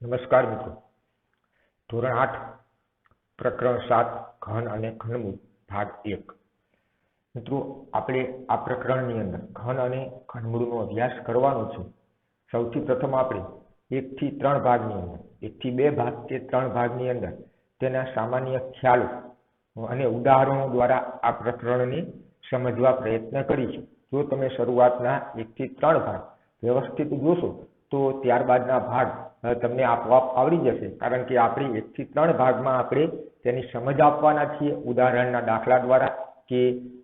નમસ્કાર મિત્રો. ધોરણ 8 પ્રકરણ 7 ઘન અને ઘનમૂળ ભાગ 1. મિત્રો, આપણે આ પ્રકરણની અંદર ઘન અને ઘનમૂળનો અભ્યાસ કરવાનો છે. સૌથી પ્રથમ આપણે 1 થી 3 ભાગની અંદર 1 થી 2 ભાગ કે 3 ભાગની અંદર તેના સામાન્ય ખ્યાલો અને ઉદાહરણો દ્વારા આ પ્રકરણને સમજવા પ્રયત્ન કરીશું. જો તમે શરૂઆતના 1 થી 3 ભાગ વ્યવસ્થિત જોશો તો ત્યારબાદના ભાગ તમને આપોઆપ આવડી જશે, કારણ કે આપણે 1 થી 3 ભાગમાં આપણે તેની સમજ આપવાના છીએ ઉદાહરણના દાખલા દ્વારા, કે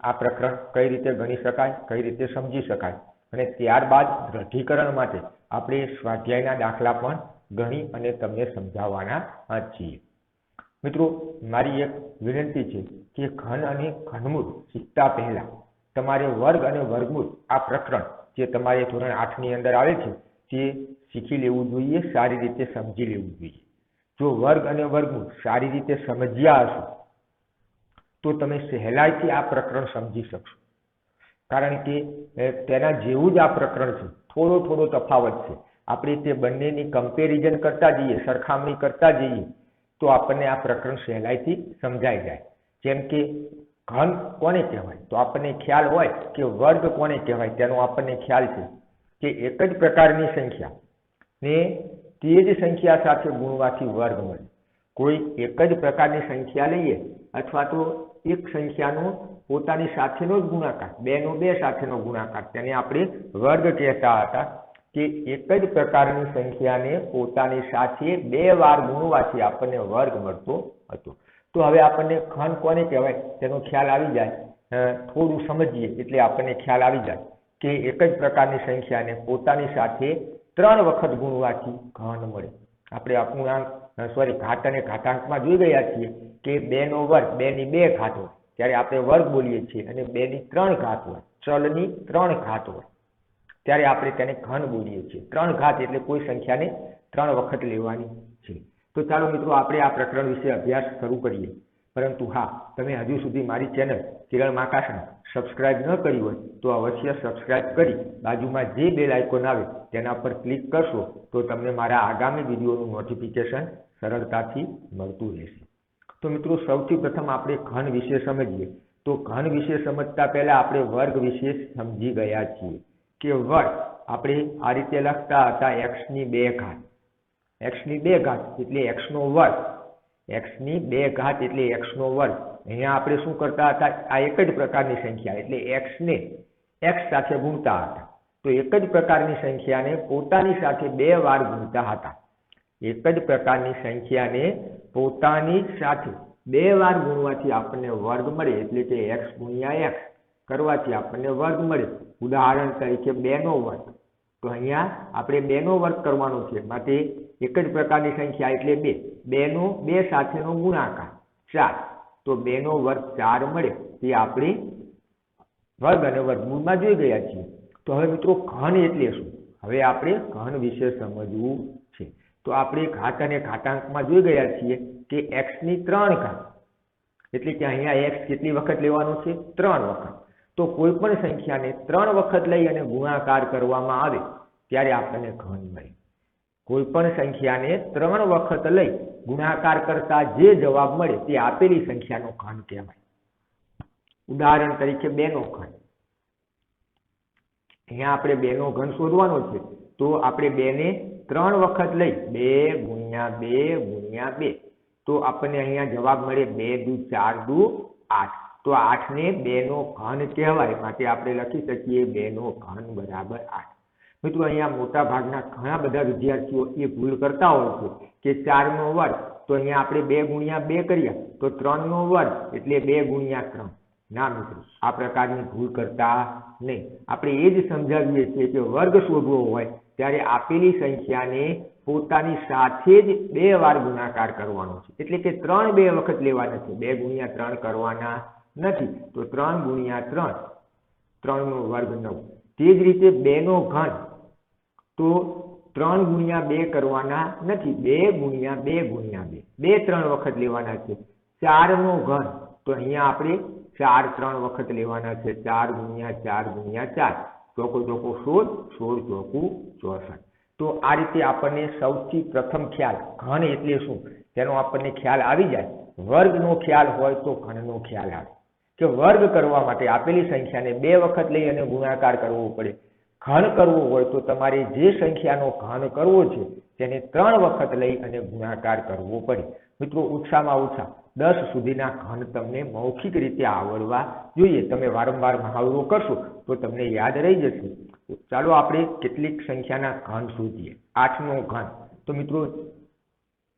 આ પ્રકરણ કઈ રીતે ગણી શકાય, કઈ રીતે સમજી શકાય, અને ત્યારબાદ દ્રઢીકરણ માટે આપણે સ્વાધ્યાયના દાખલા પણ ગણી અને તમને સમજાવવાના છીએ. મિત્રો, મારી એક વિનંતી છે કે ઘન અને ઘનમૂળ શીખતા પહેલા તમારે વર્ગ અને વર્ગમૂળ આ પ્રકરણ જે તમારે ધોરણ 8 ની અંદર આવે છે તે શીખી લેવું જોઈએ, સારી રીતે સમજી લેવું જોઈએ. જો વર્ગ અને વર્ગમૂળ સારી રીતે સમજ્યા હશો તો તમે સહેલાઈથી આ પ્રકરણ સમજી શકશો, કારણ કે તેના જેવું જ આ પ્રકરણ છે. થોડો તફાવત છે. આપણે તે બંનેની કમ્પેરિઝન કરતા જઈએ, સરખામણી કરતા જઈએ તો આપણને આ પ્રકરણ સહેલાઈથી સમજાઈ જાય. જેમ કે ઘન કોને કહેવાય તો આપણને ખ્યાલ હોય કે વર્ગ કોને કહેવાય તેનો આપણને ખ્યાલ છે કે એક જ પ્રકારની સંખ્યા ને તે જ સંખ્યા સાથે ગુણવાથી વર્ગ મળે. કોઈ એક જ પ્રકારની સંખ્યા લઈએ અથવા તો એક સંખ્યાનો પોતાની સાથેનો જ ગુણાકાર, 2 નો 2 સાથેનો ગુણાકાર, તેને આપણે વર્ગ કહેતા હતા. કે એક જ પ્રકારની સંખ્યાને પોતાની સાથે 2 વાર ગુણવાથી આપણને વર્ગ મળતો હતો. તો હવે આપણને ઘન કોને કહેવાય તેનો ખ્યાલ આવી જાય. થોડું સમજીએ એટલે આપણને ખ્યાલ આવી જાય કે એક જ પ્રકારની સંખ્યાને પોતાની સાથે 3 વખત ગુણવાથી ઘન મળે. આપણે અપૂર્ણાંક ઘાત અને ઘાતાંકમાં જોઈ ગયા છીએ કે 2 નો વર્ગ 2 ની 2 ઘાત હોય ત્યારે આપણે વર્ગ બોલીએ છીએ, અને 2 ની 3 ઘાત હોય, ચલની 3 ઘાત હોય ત્યારે આપણે તેને ઘન બોલીએ છીએ. 3 ઘાત એટલે કોઈ સંખ્યાને 3 વખત લેવાની છે. તો ચાલો મિત્રો, આપણે આ પ્રકરણ વિશે અભ્યાસ શરૂ કરીએ. પરંતુ હા, તમે હજુ સુધી મારી ચેનલ કિરણ માકાશને સબસ્ક્રાઇબ ન કરી હોય તો અવશ્ય સબસ્ક્રાઇબ કરી બાજુમાં જે બેલ આઇકોન આવે તેના પર ક્લિક કરશો તો તમને મારા આગામી વિડીયોનું નોટિફિકેશન સરળતાથી મળતું રહેશે. તો મિત્રો, સૌથી પ્રથમ આપણે ઘન વિશે સમજીએ. તો ઘન વિશે સમજતા પહેલા આપણે વર્ગ વિશે સમજી ગયા છીએ કે વર્ગ આપણે આ રીતે લખતા હતા x ની 2 ઘાત. x ની 2 ઘાત એટલે x નો વર્ગ. x ની 2 ઘાત એટલે x નો વર્ગ. અહીંયા આપણે શું કરતા હતા, આ એક જ પ્રકારની સંખ્યા એટલે x ને x સાથે ગુણતા હતા. તો એક જ પ્રકારની સંખ્યાને પોતાની સાથે 2 વાર ગુણતા હતા. એક જ પ્રકારની સંખ્યાને પોતાની સાથે 2 વાર ગુણવાથી આપણને વર્ગ મળે, એટલે કે x ગુણ્યા x કરવાથી આપણને વર્ગ મળે. ઉદાહરણ તરીકે 2 નો વર્ગ. તો અહીંયા આપણે 2 નો વર્ગ કરવાનો છે, માટે એક જ પ્રકારની સંખ્યા એટલે 2. 2 નો 2 સાથેનો ગુણાકાર 4. તો 2 નો વર્ગ 4 મળે. તે આપણે વર્ગ અને વર્ગમૂળમાં જોઈ ગયા છીએ. તો હવે મિત્રો, ઘન એટલે શું? હવે આપણે ઘન વિશે સમજવું છે. તો આપણે ઘાત અને ઘાતાંકમાં જોઈ ગયા છીએ કે x ની 3 ઘાત એટલે કે અહીંયા x કેટલી વખત લેવાનો છે? 3 વખત. તો કોઈ પણ સંખ્યાને 3 વખત લઈ અને ગુણાકાર કરવામાં આવે ત્યારે આપણને ઘન મળે. કોઈ પણ સંખ્યાને 3 વખત લઈ ગુણાકાર કરતા જે જવાબ મળે તે આપેલી સંખ્યાનો ઘન કહેવાય. ઉદાહરણ તરીકે 2 નો ઘન. અહીંયા આપણે 2 નો ઘન શોધવાનો છે. તો આપણે 2 ને 3 વખત લઈ 2 ગુણ્યા 2 ગુણ્યા 2 તો આપણને અહીંયા જવાબ મળે 2 દુ 4 દુ 8. તો 8 ને 2 નો ઘન કહેવાય, માટે આપણે લખી શકીએ 2 નો ઘન બરાબર 8. મિત્રો, અહીંયા મોટા ભાગના ઘણા બધા વિદ્યાર્થીઓ એ ભૂલ કરતા હોય છે કે 4 નો વર્ગ. તો અહીંયા આપણે 2 ગુણ્યા 2 કર્યા તો 3 નો વર્ગ એટલે 2 ગુણ્યા 3. ના મિત્રો, આ પ્રકારની ભૂલ કરતા નહીં. આપણે એ જ સમજાવીએ છીએ કે વર્ગ શોધવો હોય ત્યારે આપેલી સંખ્યાને પોતાની સાથે જ 2 વાર ગુણાકાર કરવાનો છે. એટલે કે 3 2 વખત લેવાના છે, 2 ગુણ્યા 3 કરવાના નથી. તો 3 ગુણ્યા 3, 3 નો વર્ગ 9. તે જ રીતે 2 નો ઘન. તો 3 ગુણ્યા 2 કરવાના નથી, 2 ગુણ્યા 2 ગુણ્યા 2, 2 3 વખત લેવાના છે. 4 નો ઘન. તો અહીંયા આપણે 4 3 વખત લેવાના છે. 4 ગુણ્યા 4 ગુણ્યા 4, ચોકો ચોકો 16, 16 ચોકું 64. તો આ રીતે આપણને સૌથી પ્રથમ ખ્યાલ ઘન એટલે શું તેનો આપણને ખ્યાલ આવી જાય. વર્ગનો ખ્યાલ હોય તો ઘનનો ખ્યાલ આવે કે વર્ગ કરવા માટે આપેલી સંખ્યાને 2 વખત લઈ અને ગુણાકાર કરવો પડે. ઘન કરવો હોય તો તમારે જે સંખ્યાનો ઘન કરવો છે તેને 3 વખત લઈ અને ગુણાકાર કરવો પડે. મિત્રો ઓછામાં ઓછા 10 સુધીના ઘન તમને મૌખિક રીતે આવડવા જોઈએ. તમે વારંવાર મહાવરો કરશો તો તમને યાદ રહી જશે. ચાલો આપણે કેટલીક સંખ્યાના ઘન શોધીએ. 8 નો ઘન તો મિત્રો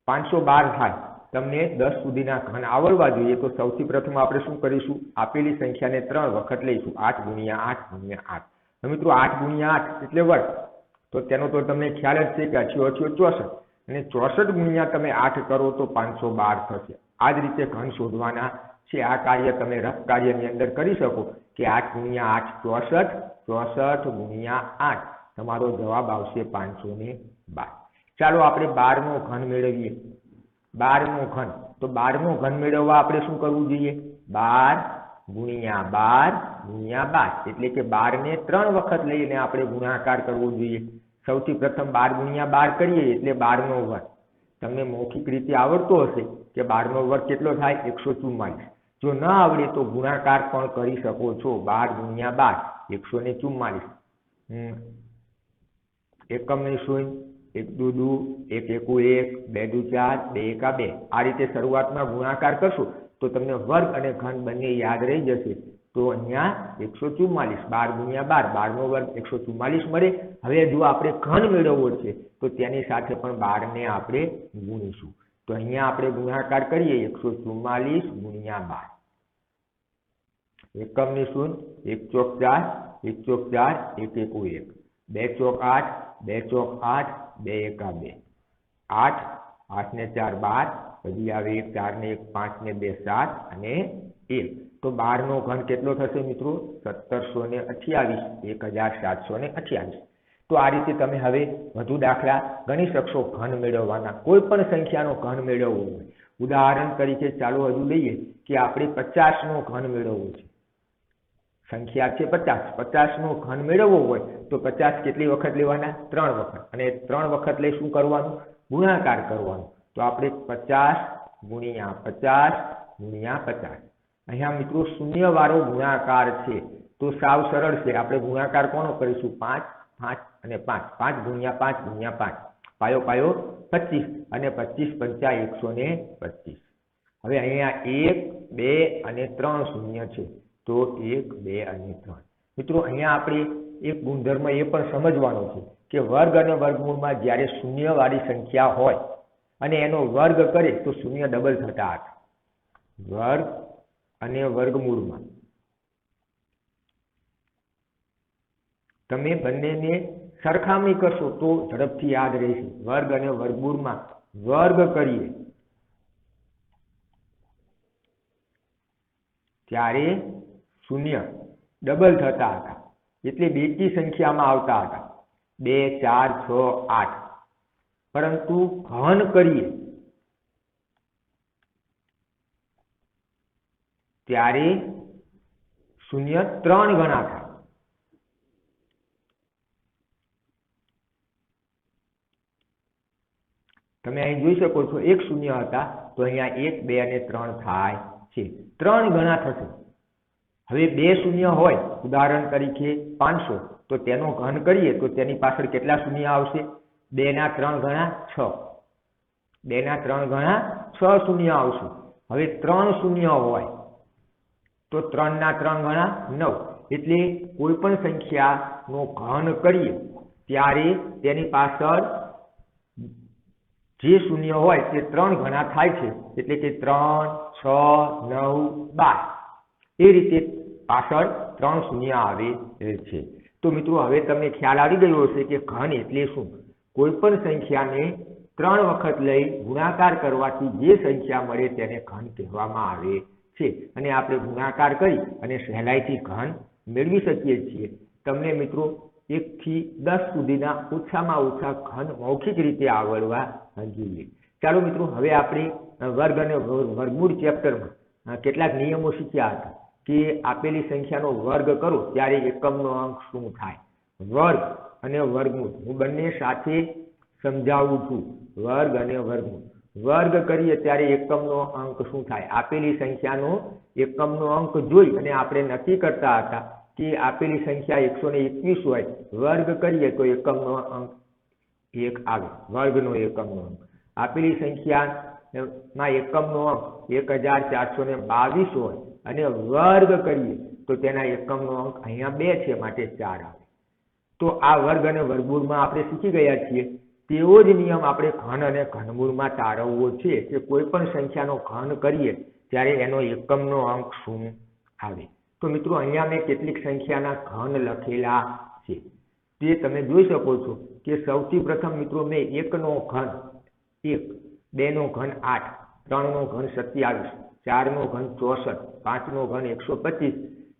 512 થાય. તમને 10 સુધીના ઘન આવડવા જોઈએ તો સૌથી પ્રથમ આપણે શું કરીશું? આપેલી સંખ્યાને 3 વખત લઈશું. 8 ગુણ્યા 8 ગુણ્યા 8. મિત્રો 8 ગુણ્યા 8 એટલે વર્ગ. તો તેનો તો તમને ખ્યાલ જ છે કે 8 64 અને 64 ગુણ્યા તમે 8 કરો તો 512 થશે. આ જ રીતે ઘન શોધવાના છે. આ કાર્ય તમે રફ કાર્યની અંદર કરી શકો કે 8 ગુણ્યા 8 64, 64 ગુણ્યા 8 તમારો જવાબ આવશે 512. ચાલો આપણે 12 નો ઘન મેળવીએ. 12 નો ઘન તો 12 નો ઘન મેળવવા આપણે શું કરવું જોઈએ? 12 ગુણ્યા 12 ગુણ્યા 12 એટલે કે 12 ને 3 વખત લઈને આપણે ગુણાકાર કરવો જોઈએ. સૌથી પ્રથમ 12 ગુણ્યા 12 કરીએ એટલે 12 નો વર્ગ. તમને મૌખિક રીતે આવડતો હશે કે 12 નો વર્ગ કેટલો થાય? 144. જો ન આવડે તો ગુણાકાર પણ કરી શકો છો. 12 ગુણ્યા 12 144. એકમ ની શૂન્ય, 1 દુ 2, 1 એકુ 1, 2 દુ 4, 2 એકા 2. આ રીતે શરૂઆતમાં ગુણાકાર કરશો તો તમને વર્ગ અને ઘન બંને યાદ રહી જશે. તો અહીંયા 144. 12 ગુણ્યા 12 12 નો વર્ગ 144 મળે. હવે જો આપણે ઘન મેળવવો છે તો તેની સાથે પણ 12 ને આપણે ગુણીશું. તો અહીંયા આપણે ગુણાકાર કરીએ 144 ગુણ્યા 12. એકમ ની શૂન્ય, 1 ચોક 4, 1 ચોક 4, 1 એકુ 1, 2 ચોક 8, 2 ચોક 8, 2 એકા 2, 8, 8 ને 4 12, પછી આવે 1 4 ને 1 5 ને 2 7 અને 1. તો 12 નો ઘન કેટલો થશે મિત્રો? 1728, 1728. તો આ રીતે તમે હવે વધુ દાખલા ગણી શકશો ઘન મેળવવાના. કોઈ પણ સંખ્યાનો ઘન મેળવવો હોય, ઉદાહરણ તરીકે ચાલો હજુ લઈએ કે આપણે 50 નો ઘન મેળવવો છે. સંખ્યા છે 50. 50 નો ઘન મેળવવો હોય તો 50 કેટલી વખત લેવાના? 3 વખત. અને 3 વખત લઈ શું કરવાનું? ગુણાકાર કરવાનો. તો આપણે 50 ગુણ્યા 50 ગુણ્યા 50. અહીંયા મિત્રો શૂન્ય વાળો ગુણાકાર છે તો સાવ સરળ છે. આપણે ગુણાકાર કોનો કરીશું? 5 5 અને 5. 5 ગુણ્યા 5 ગુણ્યા 5. પાયો પાયો 25 અને 25 પંચા 125. હવે અહીંયા 1 2 અને 3 શૂન્ય છે તો 1 2 અને 3. મિત્રો અહીંયા આપણે એક ગુણધર્મ એ પણ સમજવાનો છે કે વર્ગ અને વર્ગમૂળમાં જ્યારે શૂન્ય વાળી સંખ્યા હોય અને એનો વર્ગ કરે તો શૂન્ય ડબલ થતા હતા. વર્ગ અને વર્ગમૂળમાં તમે બંનેને સરખામણી કરશો તો ઝડપથી યાદ રહેશે. વર્ગ અને વર્ગમૂળમાં વર્ગ કરીએ ત્યારે શૂન્ય ડબલ થતા હતા, એટલે બેકી સંખ્યામાં આવતા હતા. 2 4 6 8. પરંતુ ઘન કરીએ ત્યારે શૂન્ય 3 ગણા થાય. તમે અહીં જોઈ શકો છો એક શૂન્ય હતા તો અહીંયા 1 2 અને 3 થાય છે. 3 ગણા થશે. હવે 2 શૂન્ય હોય, ઉદાહરણ તરીકે 500, તો તેનો ઘન કરીએ તો તેની પાછળ કેટલા શૂન્ય આવશે? 2 ના 3 ગણા 6. 2 ના 3 ગણા 6 શૂન્ય આવશે. હવે 3 શૂન્ય હોય તો 3 ના 3 ગણા 9. એટલે કોઈ પણ સંખ્યાનો ઘન કરીએ ત્યારે તેની પાછળ જે શૂન્ય હોય તે 3 ગણા થાય છે. એટલે કે 3 6 9 12. એ રીતે પાછળ 3 શૂન્ય આવે છે. તો મિત્રો હવે તમને ખ્યાલ આવી ગયો હશે કે ઘન એટલે શું. કોઈ પણ સંખ્યાને 3 વખત લઈ ગુણાકાર કરવાથી જે સંખ્યા મળે તેને ઘન કહેવામાં આવે છે. અને આપણે ગુણાકાર કરી અને સહેલાઈથી ઘન મેળવી શકીએ છીએ. તમને મિત્રો 1 થી 10 સુધીના ઓછામાં ઓછા ઘન મૌખિક રીતે આવડવા જોઈએ. ચાલો મિત્રો હવે આપણે વર્ગ અને વર્ગમૂળ ચેપ્ટરમાં કેટલાક નિયમો શીખ્યા હતા કે આપેલી સંખ્યાનો વર્ગ કરો ત્યારે એકમનો અંક શું થાય. વર્ગ અને વર્ગમૂળ હું બંને સાથે समझावुं छुं। वर्ग अने वर्गमूळ वर्ग करीए त्यारे एकमनो अंक शुं थाय? आपेली संख्यानो एकमनो अंक जोई अने आपणे नक्की करता हता कि आपेली संख्या 121 होय, वर्ग करीए तो एकमनो अंक 1 आवे, वर्गनो एकमनो अंक। आपेली संख्या मां एकमनो अंक 1422 होय अने वर्ग करीए तो तेना एकमनो अंक अहींया 2 छे माटे 4 आवे। तो आ वर्ग अने वर्गमूळमां आपणे शीखी गया छीए तेवो ज नियम आपणे घन अने घनमूळमां तारववो छे के कोईपण संख्यानो घन करीए त्यारे एनो एकमनो अंक शुं आवे। तो मित्रों अहींया मैं केटलीक संख्याना घन लखेला छे ते तमे जोई शको छो के सौथी प्रथम मित्रों मैं 1 नो घन 1, 2 नो घन 8, 3 नो घन 27, 4 नो घन 64, 5 नो घन 125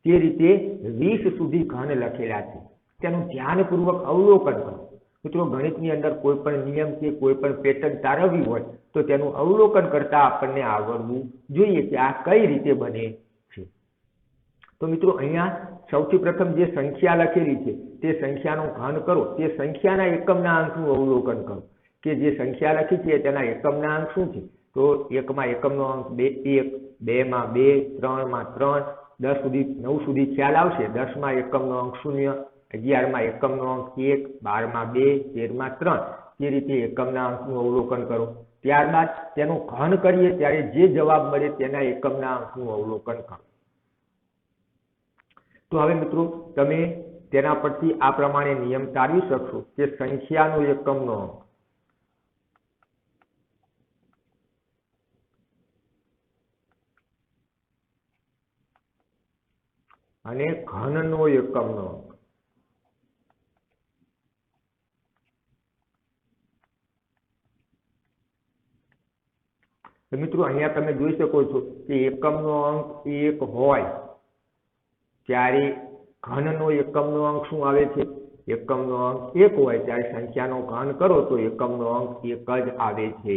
ते रीते 20 सुधी घन लखेला छे। तेनुं ध्यानपूर्वक अवलोकन करो। मित्रों गणितनी अंदर कोईपण नियम के कोईपण पेटर्न तारववी होय तो तेनुं अवलोकन करता आपणने आवडवुं जोईए के आ कई रीते बने छे। तो मित्रों अहींया सौथी प्रथम जे संख्या लखेली छे ते संख्यानो घन करो, ते संख्याना एकमना अंकनुं अवलोकन करो के जे संख्या लखी छे तेना एकमना अंक शुं छे। तो 1 मां एकमनो अंक 1, 2 मां 2, 3 मां 3, 10 सुधी 9 सुधी ख्याल आवशे। 10 मां एकमनो अंक 0, 11 मां एकमनो अंक 1, 12 मां 2, 13 मां 3 ते रीते एकमना अंकनुं अवलोकन करो। त्यारबाद तेनो घन करीए त्यारे जे जवाब मळे तेना एकमना अंकनुं अवलोकन करो। तो हवे मित्रों तमे तेना परथी आ प्रमाणे नियम तारवी शकशो के संख्यानो एकमनो अंक अने घननो एकमनो अंक तो मित्रों अहींया तमे जोई शको छो के एकमनो अंक 1 होय त्यारे घननो एकमनो अंक शुं आवे छे? एकमनो अंक 1 होय त्यारे संख्यानो घन करो तो एकमनो अंक 1 ज आवे छे।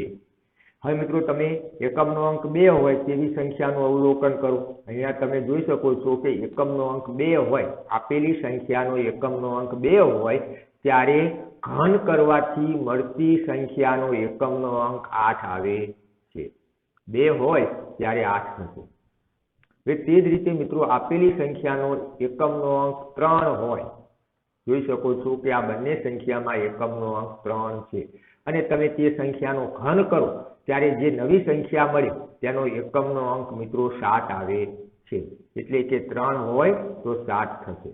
हवे मित्रों तमे एकमनो अंक 2 होय तेवी संख्यानुं अवलोकन करो। अहींया तमे जोई शको छो के एकमनो अंक 2 होय, आपेली संख्यानो एकमनो अंक 2 होय त्यारे घन करवाथी मळती संख्यानो एकमनो अंक 8 आवे छे। 2 होय त्यारे 8 थशे। ते ज रीते मित्रों आपेली संख्यानो एकमनो अंक 3 होय, जोई शको छो के आ बंने संख्यामां एकमनो अंक 3 छे अने तमे ते संख्यानो घन करो त्यारे जे नवी संख्या मळे तेनो एकमनो अंक मित्रों 7 आवे छे। एटले के 3 होय तो 7 थशे।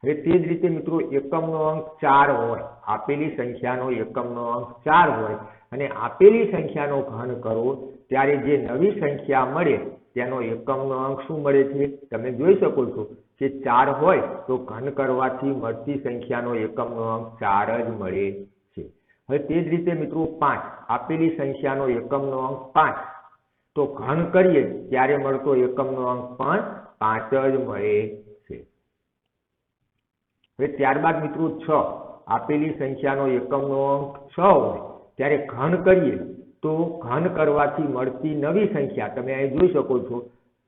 हवे ते ज रीते मित्रों एकमनो अंक 4 होय, आपेली संख्यानो एकमनो अंक 4 होय अने आपेली संख्यानो घन करो त्यारे जे नवी संख्या मळे तेनो एकमनो अंक शुं मळे छे? तमे जोई शको छो के 4 होय तो घन करवाथी मळती संख्यानो एकमनो अंक 4 ज मळे छे। हवे ते ज रीते मित्रों 5, आपेली संख्यानो एकमनो अंक 5 तो घन करीए त्यारे मळतो एकमनो अंक पण 5 ज मळे छे। हवे त्यारबाद मित्रों 6, आपेली संख्यानो एकमनो अंक 6 होय त्यारे घन करीए तो घन करवाथी मळती नवी संख्या तमे અહીં જોઈ શકો છો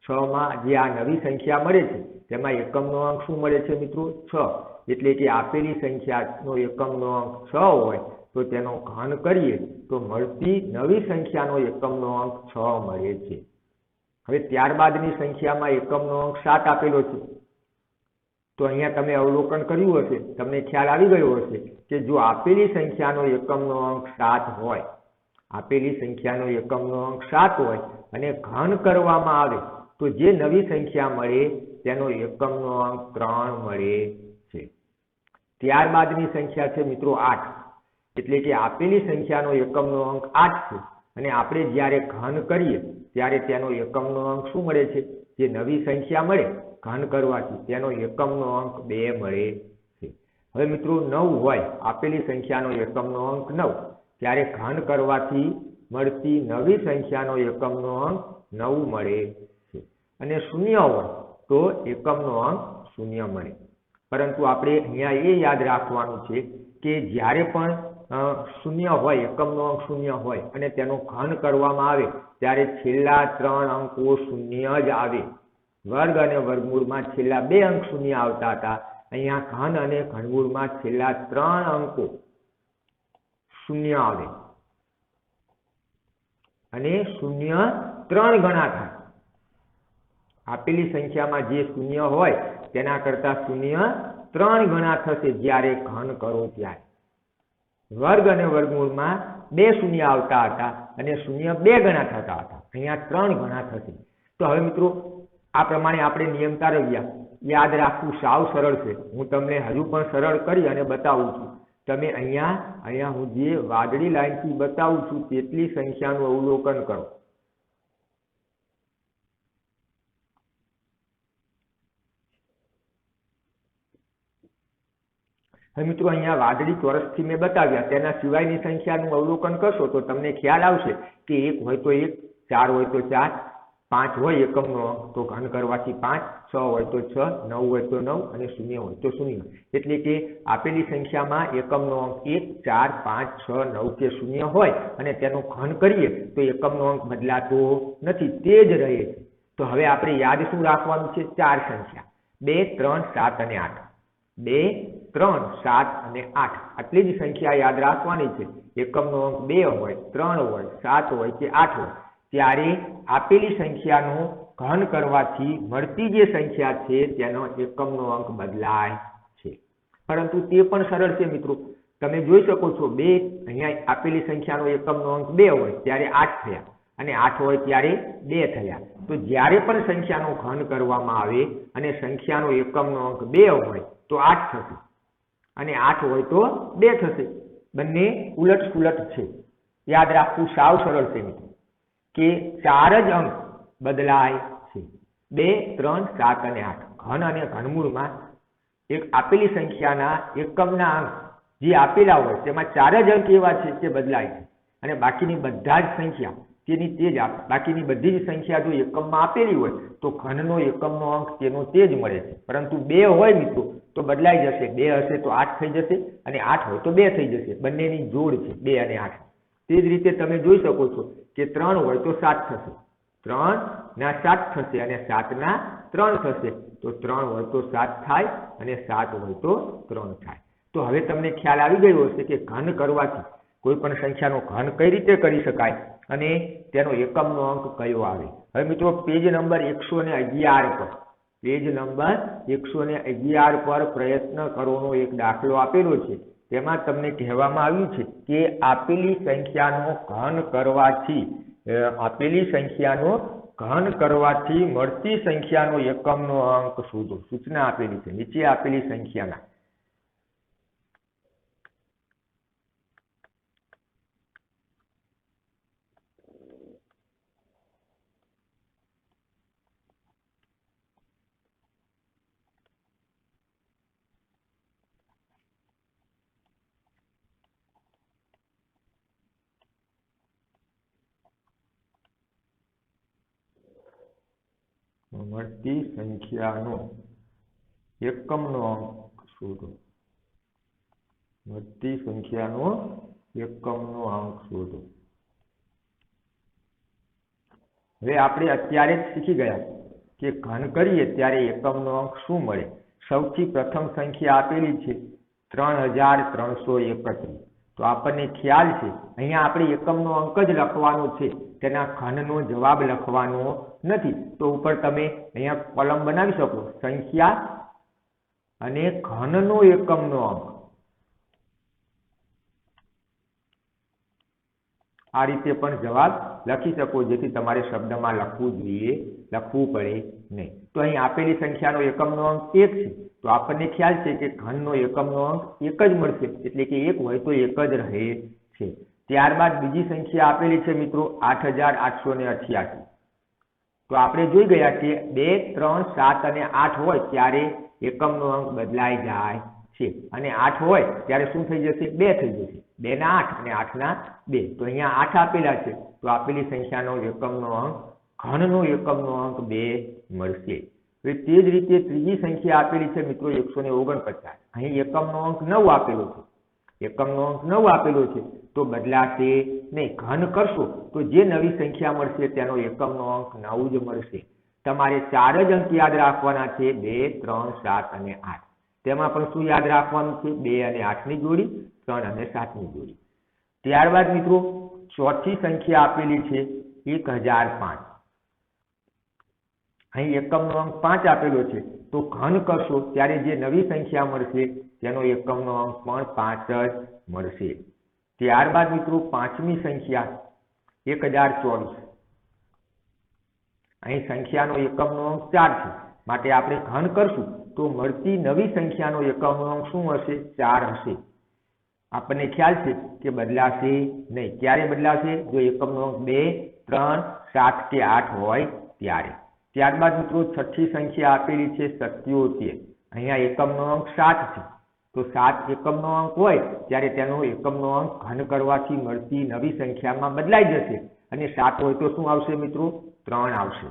6 માં જે આ નવી સંખ્યા મળે છે તેમાં એકમનો અંક શું મળે છે મિત્રો 6 એટલે કે આપેલી સંખ્યાનો એકમનો અંક 6 હોય તો તેનો ઘન કરીએ તો મળતી નવી સંખ્યાનો એકમનો અંક 6 મળે છે। હવે ત્યારબાદની સંખ્યામાં એકમનો અંક 7 આપેલો છે तो अहींया तमे अवलोकन कर्युं हशे, तमने ख्याल आवी गयो हशे के जो आपेली संख्यानो एकमनो अंक 7 होय, आपेली संख्यानो एकमनो अंक 7 होय अने घन करवामां आवे तो जे नवी संख्या मळे तेनो एकमनो अंक 3 मळे छे। त्यारबादनी संख्या छे मित्रों 8 एटले के आपेली संख्यानो एकमनो अंक 8 छे अने आपणे ज्यारे घन करीए त्यारे तेनो एकमनो अंक शुं मळे छे? जे नवी संख्या मळे घन करवाथी तेनो एकमनो अंक 2 मळे छे। हवे मित्रों 9 होय, आपेली संख्यानो एकमनो अंक 9 त्यारे घन करवाथी मळती नवी संख्यानो एकमनो अंक 9 मळे छे अने 0 होय तो एकमनो अंक 0 मळे। परंतु आपणे अहींया ए याद राखवानुं छे के ज्यारे पण 0 होय, एकमनो अंक 0 होय अने तेनो घन करवामां आवे त्यारे छेल्ला 3 अंको 0 ज आवे। वर्ग अने वर्गमूळमां छेल्ला 2 अंक 0 आवता हता, अहींया घन अने घनमूळमां छेल्ला 3 अंको શૂન્ય આવે અને શૂન્ય 3 ગણા થાય. આપેલી સંખ્યામાં જે શૂન્ય હોય તેના કરતા શૂન્ય 3 ગણા થશે જ્યારે ઘન કરો ત્યારે. વર્ગ અને વર્ગમૂળમાં 2 શૂન્ય આવતા હતા અને શૂન્ય 2 ગણા થતા હતા. અહીંયા 3 ગણા થશે. તો હવે મિત્રો આ પ્રમાણે આપણે નિયમ તારવ્યા. યાદ રાખવું સાવ સરળ છે. હું તમને હજુ પણ સરળ કરી અને બતાવું છું. તમે અહીંયા હું જે વાદળી લાઈનથી બતાવું છું તેટલી સંખ્યાનું અવલોકન કરો. હવે મિત્રો અહીંયા વાદળી ચોરસથી મેં બતાવ્યા, તેના સિવાયની સંખ્યાનું અવલોકન કરશો તો તમને ખ્યાલ આવશે કે 1 હોય તો 1, 4 હોય તો 4, 5 હોય એકમનો અંક તો ઘન કરવાથી 5, 6 હોય તો 6, 9 હોય તો 9 અને 0 હોય તો 0. એટલે કે આપેલી સંખ્યામાં એકમનો અંક 1, 4, 5, 6, 9 કે 0 હોય અને તેનું ઘન કરીએ તો એકમનો અંક બદલાતો નથી, તે જ રહે છે. તો હવે આપણે યાદ શું રાખવાનું છે? 4 સંખ્યા 2, 3, 7 અને 8. 2, 3, 7 અને 8 આટલી જ સંખ્યા યાદ રાખવાની છે. એકમનો અંક 2 હોય, 3 હોય, 7 હોય કે 8 હોય ત્યારે આપેલી સંખ્યાનું ઘન કરવાથી મળતી જે સંખ્યા છે તેનો એકમનો અંક બદલાય છે. પરંતુ તે પણ સરળ છે મિત્રો. તમે જોઈ શકો છો અહીંયા આપેલી સંખ્યાનો એકમનો અંક 2 હોય ત્યારે 8 થયા અને 8 હોય ત્યારે 2 થયા. તો જ્યારે પણ સંખ્યાનું ઘન કરવામાં આવે અને સંખ્યાનો એકમનો અંક 2 હોય તો 8 થશે અને 8 હોય તો 2 થશે. બંને ઉલટ સુલટ છે. યાદ રાખવું સાવ સરળ છે મિત્રો કે 4 જ અંક બદલાય છે. 2, 3, 7 અને 8 ઘન અને ઘનમૂળમાં એક આપેલી સંખ્યાના એકમના અંક જે આપેલા હોય તેમાં 4 જ અંક એવા છે કે બદલાય છે અને બાકીની બધા જ સંખ્યા બાકીની બધી જ સંખ્યા જો એકમમાં આપેલી હોય તો ઘનનો એકમનો અંક તેનો તે જ મળે છે. પરંતુ 2 હોય મિત્રો તો બદલાઈ જશે. 2 હશે તો 8 થઈ જશે અને 8 હોય તો 2 થઈ જશે. બંનેની જોડ છે 2 અને 8. તે જ રીતે તમે જોઈ શકો છો કે 3 હોય તો 7 થશે, 3 ના 7 થશે અને 7 ના 3 થશે. તો 3 હોય તો 7 થાય અને 7 હોય તો 3 થાય. તો હવે તમને ખ્યાલ આવી ગયો હશે કે ઘન કરવાથી કોઈ પણ સંખ્યાનો ઘન કઈ રીતે કરી શકાય અને તેનો એકમનો અંક કયો આવે. હવે મિત્રો પેજ નંબર 111 પર પેજ નંબર 111 પર પ્રયત્ન કરોનો એક દાખલો આપેલો છે. તેમાં તમને કહેવામાં આવ્યું છે કે આપેલી સંખ્યાનો ઘન કરવાથી મળતી સંખ્યાનો એકમનો અંક શોધો. સૂચના આપેલી છે નીચે આપેલી સંખ્યાના મળતી સંખ્યાનો એકમનો અંક શોધો. મળતી સંખ્યાનો એકમનો અંક શોધો. હવે આપણે અત્યારે જ શીખી ગયા કે ઘન કરીએ ત્યારે એકમનો અંક શું મળે. સૌથી પ્રથમ સંખ્યા આપેલી છે 3331. તો આપણને ખ્યાલ છે અહીંયા આપણે એકમનો અંક જ લખવાનો છે, તેના ઘનનો જવાબ લખવાનો નથી. તો ઉપર તમે અહીંયા કોલમ બનાવી શકો સંખ્યા અને ઘનનો એકમનો અંક. આ રીતે પણ જવાબ લખી શકો જેથી તમારે શબ્દમાં લખવું પડે નહીં. તો અહીં આપેલી સંખ્યાનો એકમનો અંક 1 છે તો આપણને ખ્યાલ છે કે ઘનનો એકમનો અંક 1 જ મળશે એટલે કે 1 હોય તો 1 જ રહે છે. ત્યારબાદ બીજી સંખ્યા આપેલી છે મિત્રો 8888. તો આપણે જોઈ ગયા કે 2, 3, 7 અને 8 હોય ત્યારે એકમનો અંક બદલાઈ જાય છે અને 8 હોય ત્યારે શું થઈ જશે? 2 થઈ જશે. 2 ના 8 અને 8 ના 2. તો અહીંયા 8 આપેલા છે તો આપેલી સંખ્યાનો એકમનો અંક ઘનનો એકમનો અંક 2 મળશે. તે જ રીતે ત્રીજી સંખ્યા આપેલી છે મિત્રો 149. અહીં એકમનો અંક 9 આપેલો છે. એકમનો અંક 9 આપેલો છે તો બદલાશે નહીં. ઘન કરશો તો જે નવી સંખ્યા મળશે તેનો એકમનો અંક 9 જ મળશે. તમારે 4 જ અંક યાદ રાખવાના છે 2, 3, 7 અને 8. તેમાં પણ શું યાદ રાખવાનું છે? 2 અને 8 ની જોડી, 3 અને 7 ની જોડી. ત્યારબાદ મિત્રો ચોથી સંખ્યા આપેલી છે 1005. અહીં એકમનો અંક 5 આપેલો છે, તો ઘન કરશો ત્યારે જે નવી સંખ્યા મળશે તેનો એકમનો અંક પણ 5 જ મળશે. ત્યારબાદ મિત્રો પાંચમી સંખ્યા 1024. અહીં સંખ્યાનો એકમનો અંક 4 છે, માટે આપણે ઘન કરશું તો મળતી નવી સંખ્યાનો એકમનો અંક શું હશે? 4 હશે. આપણને ખ્યાલ છે કે બદલાશે નહીં. ક્યારે બદલાશે? જો એકમનો અંક 2, 3, 7 કે 8 હોય ત્યારે. ત્યારબાદ મિત્રો છઠ્ઠી સંખ્યા આપેલી છે 77. અહીંયા એકમનો અંક 7 છે, તો 7 એકમનો અંક હોય ત્યારે તેનો એકમનો અંક ઘન કરવાથી મળતી નવી સંખ્યામાં બદલાઈ જશે અને 7 હોય તો શું આવશે મિત્રો? 3 આવશે.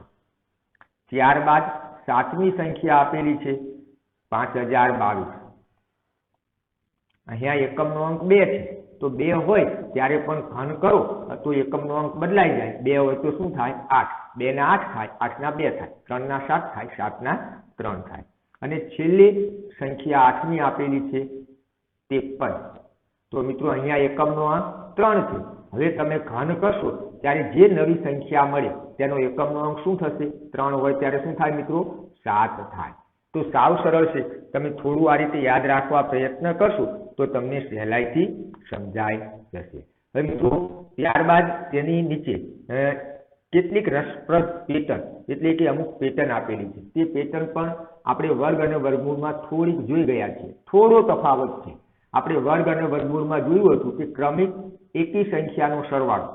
ત્યારબાદ સાતમી સંખ્યા આપેલી છે 5022. અહીંયા એકમનો અંક 2 છે, તો 2 હોય ત્યારે પણ ઘન કરો તો એકમનો અંક બદલાઈ જાય. 2 હોય તો શું થાય? 8. 2 ના 8 થાય, 8 ના 2 થાય, 3 ના 7 થાય, 7 ના 3 થાય. અને છેલ્લી સંખ્યા 8મી આપેલી છે 53. તો મિત્રો અહીંયા એકમનો અંક 3 છે. હવે તમે ઘન કરશો ત્યારે જે નવી સંખ્યા મળે તેનો એકમનો અંક શું થશે? 3 હોય ત્યારે શું થાય મિત્રો? 7 થાય. તો સાવ સરળ છે. તમે થોડું આ રીતે યાદ રાખવા પ્રયત્ન કરશો તો તમને સહેલાઈથી સમજાઈ જશે. હવે મિત્રો ત્યારબાદ તેની નીચે કેટલીક રસપ્રદ પેટર્ન એટલે કે અમુક પેટર્ન આપેલી છે. તે પેટર્ન પણ આપણે વર્ગ અને વર્ગમૂળમાં થોડીક જોઈ ગયા છીએ. થોડો તફાવત છે. આપણે વર્ગ અને વર્ગમૂળમાં જોયું હતું કે ક્રમિક એકી સંખ્યાનો સરવાળો,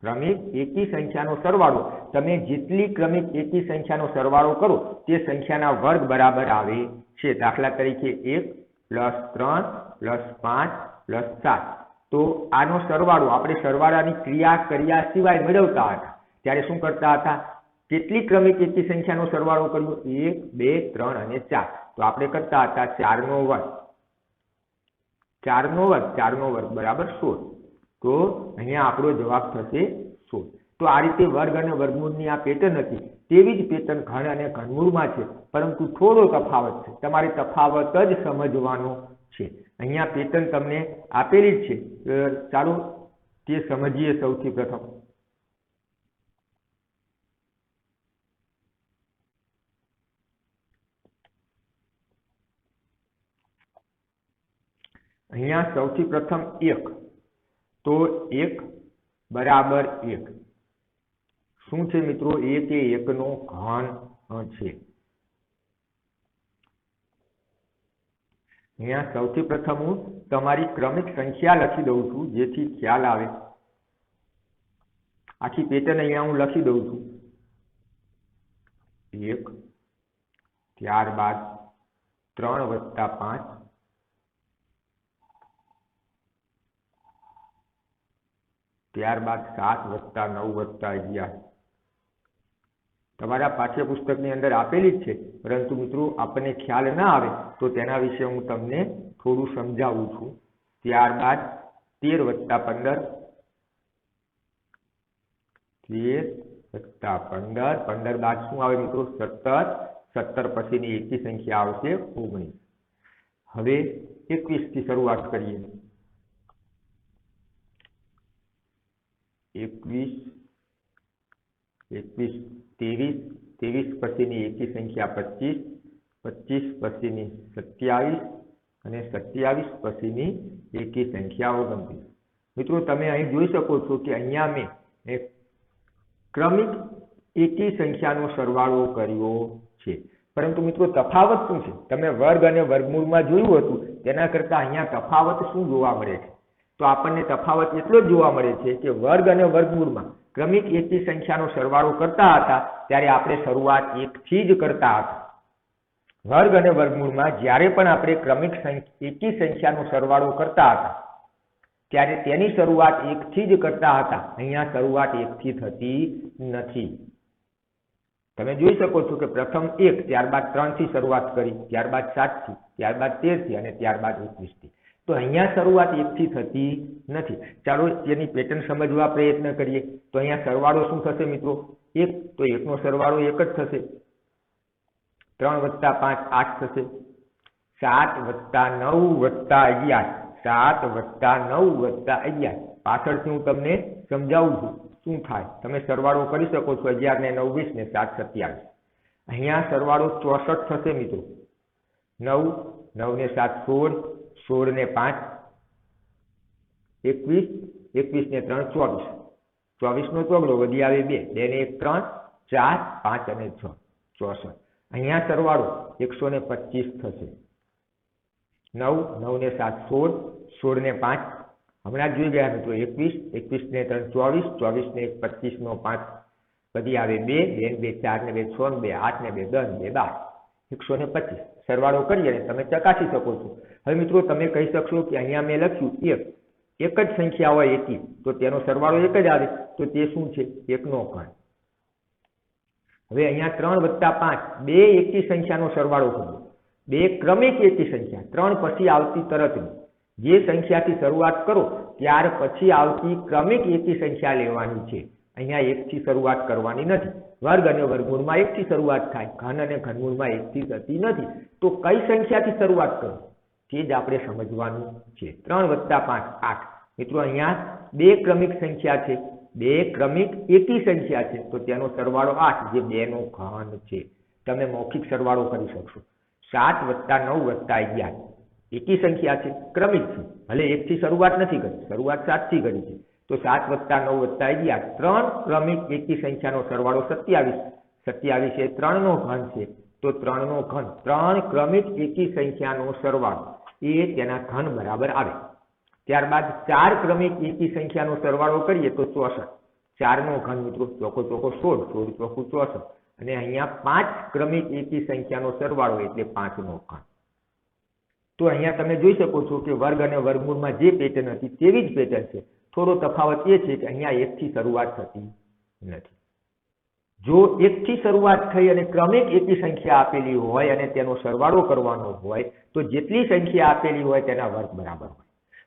ક્રમિક એકી સંખ્યાનો સરવાળો તમે જેટલી ક્રમિક એકી સંખ્યાનો સરવાળો કરો તે સંખ્યાના વર્ગ બરાબર આવે છે. દાખલા તરીકે 1 + 3 + 5 + 7. તો આનો સરવાળો આપણે સરવાળાની ક્રિયા કર્યા સિવાય મેળવતા હતા ત્યારે શું કરતા હતા? કેટલી ક્રમિક એકી સંખ્યાનો સરવાળો કર્યો? 1, 2, 3 અને 4. તો આપણે કરતા હતા 4નો વર્ગ, 4નો વર્ગ, 4નો વર્ગ બરાબર 16. તો અહીંયા આપણો જવાબ થશે 16. તો આ રીતે વર્ગ અને વર્ગમૂળની આ પેટર્ન હતી. તેવી જ પેટર્ન ઘન અને ઘનમૂળમાં છે, પરંતુ થોડો તફાવત છે. તમારે તફાવત જ સમજવાનો છે. અહીંયા પેટર્ન તમને આપેલી જ છે. ચાલો તે સમજીએ. સૌથી પ્રથમ અહીંયા સૌથી પ્રથમ 1. તો 1 બરાબર 1 શું છે મિત્રો? 1 એ 1નો ઘન છે. અહીંયા સૌથી પ્રથમ હું તમારી ક્રમિક સંખ્યા લખી દઉં છું જેથી ખ્યાલ આવે. આખી પેટર્ન અહીંયા હું લખી દઉં છું. 1, ત્યારબાદ 3 + 5, ત્યારબાદ 7 + 9 + 11. તમારા પાઠ્યપુસ્તકની અંદર આપેલી જ છે, પરંતુ મિત્રો આપણને ખ્યાલ ના આવે તો તેના વિશે હું તમને થોડું સમજાવું છું. ત્યારબાદ 13 + 15, 13 + 15, 15 બાદ શું આવે મિત્રો? 17. 17 પછીની એકી સંખ્યા આવશે 19. હવે 21 થી શરૂઆત કરીએ. 21, 23, 23 પછીની એકી સંખ્યા 25, 25 પછીની 27 અને 27 પછીની એકી સંખ્યા 29. મિત્રો તમે અહીં જોઈ શકો છો કે અહીંયા મેં ક્રમિક એકી સંખ્યાનો સરવાળો કર્યો છે, પરંતુ મિત્રો તફાવત શું છે? તમે વર્ગ અને વર્ગમૂળમાં જોયું હતું તેના કરતા અહીંયા તફાવત શું જોવા મળે છે? તો આપણને તફાવત એટલો જ જોવા મળે છે કે વર્ગ અને વર્ગમૂળમાં ક્રમિક એકી સંખ્યાનો સરવાળો કરતા હતા ત્યારે આપણે શરૂઆત 1 થી જ કરતા હતા. વર્ગ અને વર્ગમૂળમાં જ્યારે પણ આપણે ક્રમિક એકી સંખ્યાનો સરવાળો કરતા હતા ત્યારે તેની શરૂઆત 1 થી જ કરતા હતા. અહીંયા શરૂઆત 1 થી થતી નથી. તમે જોઈ શકો છો કે પ્રથમ 1, ત્યારબાદ 3 થી શરૂઆત કરી, ત્યારબાદ 7 થી, ત્યારબાદ 13 થી અને ત્યારબાદ 21 થી. તો અહીંયા શરૂઆત 1 થી થતી નથી. ચાલો તેની પેટર્ન સમજવા પ્રયત્ન કરીએ. તો અહીંયા સરવાળો શું થશે મિત્રો? 1. તો 1 નો સરવાળો 1 જ થશે. 3 + 5 8 થશે. 7 + 9 + 11 7 + 9 + 11 પાછળથી હું તમને સમજાવું છું શું થાય. તમે સરવાળો કરી શકો છો. 11 ને 9 20 ને 7 27. અહીંયા સરવાળો 64 થશે મિત્રો. 9 9 ને 7 16 16 ને 5 21 21 ને 3 24 24 નો ચોગડો વધી આવે 2 2 ને 1 3 4 5 અને 6 64. અહીંયા સરવાળો 125 થશે. 9 9 ને 7 16 16 ને 5 હમણાં જ જોઈ ગયા મિત્રો. 21 21 ને 3 24 24 ને 1 25 નો 5 વધી આવે 2 2 ને 2 4 ને 2 6 ને 2 8 ને 2 10 ને 2 12 125. સરવાળો કરી અને તમે ચકાસી શકો છો. હવે મિત્રો તમે કહી શકશો કે અહીંયા મેં લખ્યું એક જ સંખ્યા હોય એકી તો તેનો સરવાળો એક જ આવે તો તે શું છે? 1 નો ઘન. હવે અહીંયા 3 + 5 બે એકી સંખ્યાનો સરવાળો થયો. બે ક્રમિક એકી સંખ્યા 3 પછી આવતી તરતની જે સંખ્યાથી શરૂઆત કરો ત્યાર પછી આવતી ક્રમિક એકી સંખ્યા લેવાની છે. અહીંયા 1 થી શરૂઆત કરવાની નથી. વર્ગ અને વર્ગમૂળમાં 1 થી શરૂઆત થાય. ઘન અને ઘનમૂળમાં 1 થી થતી નથી. તો કઈ સંખ્યાથી શરૂઆત કરો તે જ આપણે સમજવાનું છે. 3 + 5 8. મિત્રો અહીંયા બે ક્રમિક સંખ્યા છે. બે ક્રમિક એકી સંખ્યા છે તો તેનો સરવાળો 8 જે 2 નો ઘન છે. તમે મૌખિક સરવાળો કરી શકશો. 7 + 9 + 11 એકી સંખ્યા છે, ક્રમિક છે. ભલે 1 થી શરૂઆત નથી કરી, શરૂઆત 7 થી કરી છે. તો 7 + 9 + 11 ત્રણ ક્રમિક એકી સંખ્યાનો સરવાળો 27. 27 એ 3 નો ઘન છે. તો 3 નો ઘન ત્રણ ક્રમિક એકી સંખ્યાનો સરવાળો એ તેના ઘન બરાબર આવે. ત્યારબાદ 4 ક્રમિક એકી સંખ્યાનો સરવાળો કરીએ તો 64. 4 નો ઘન મિત્રો ચોકો ચોકો 16 16 ચોકું 64. અને અહીંયા 5 ક્રમિક એકી સંખ્યાનો સરવાળો એટલે 5 નો ઘન. તો અહીંયા તમે જોઈ શકો છો કે વર્ગ અને વર્ગમૂળમાં જે પેટર્ન હતી તેવી જ પેટર્ન છે. થોડો તફાવત એ છે કે અહીંયા 1 થી શરૂઆત થતી નથી. જો 1 થી શરૂઆત થઈ અને ક્રમિક એકી સંખ્યા આપેલી હોય અને તેનો સરવાળો કરવાનો હોય તો જેટલી સંખ્યા આપેલી હોય તેના વર્ગ બરાબર હોય.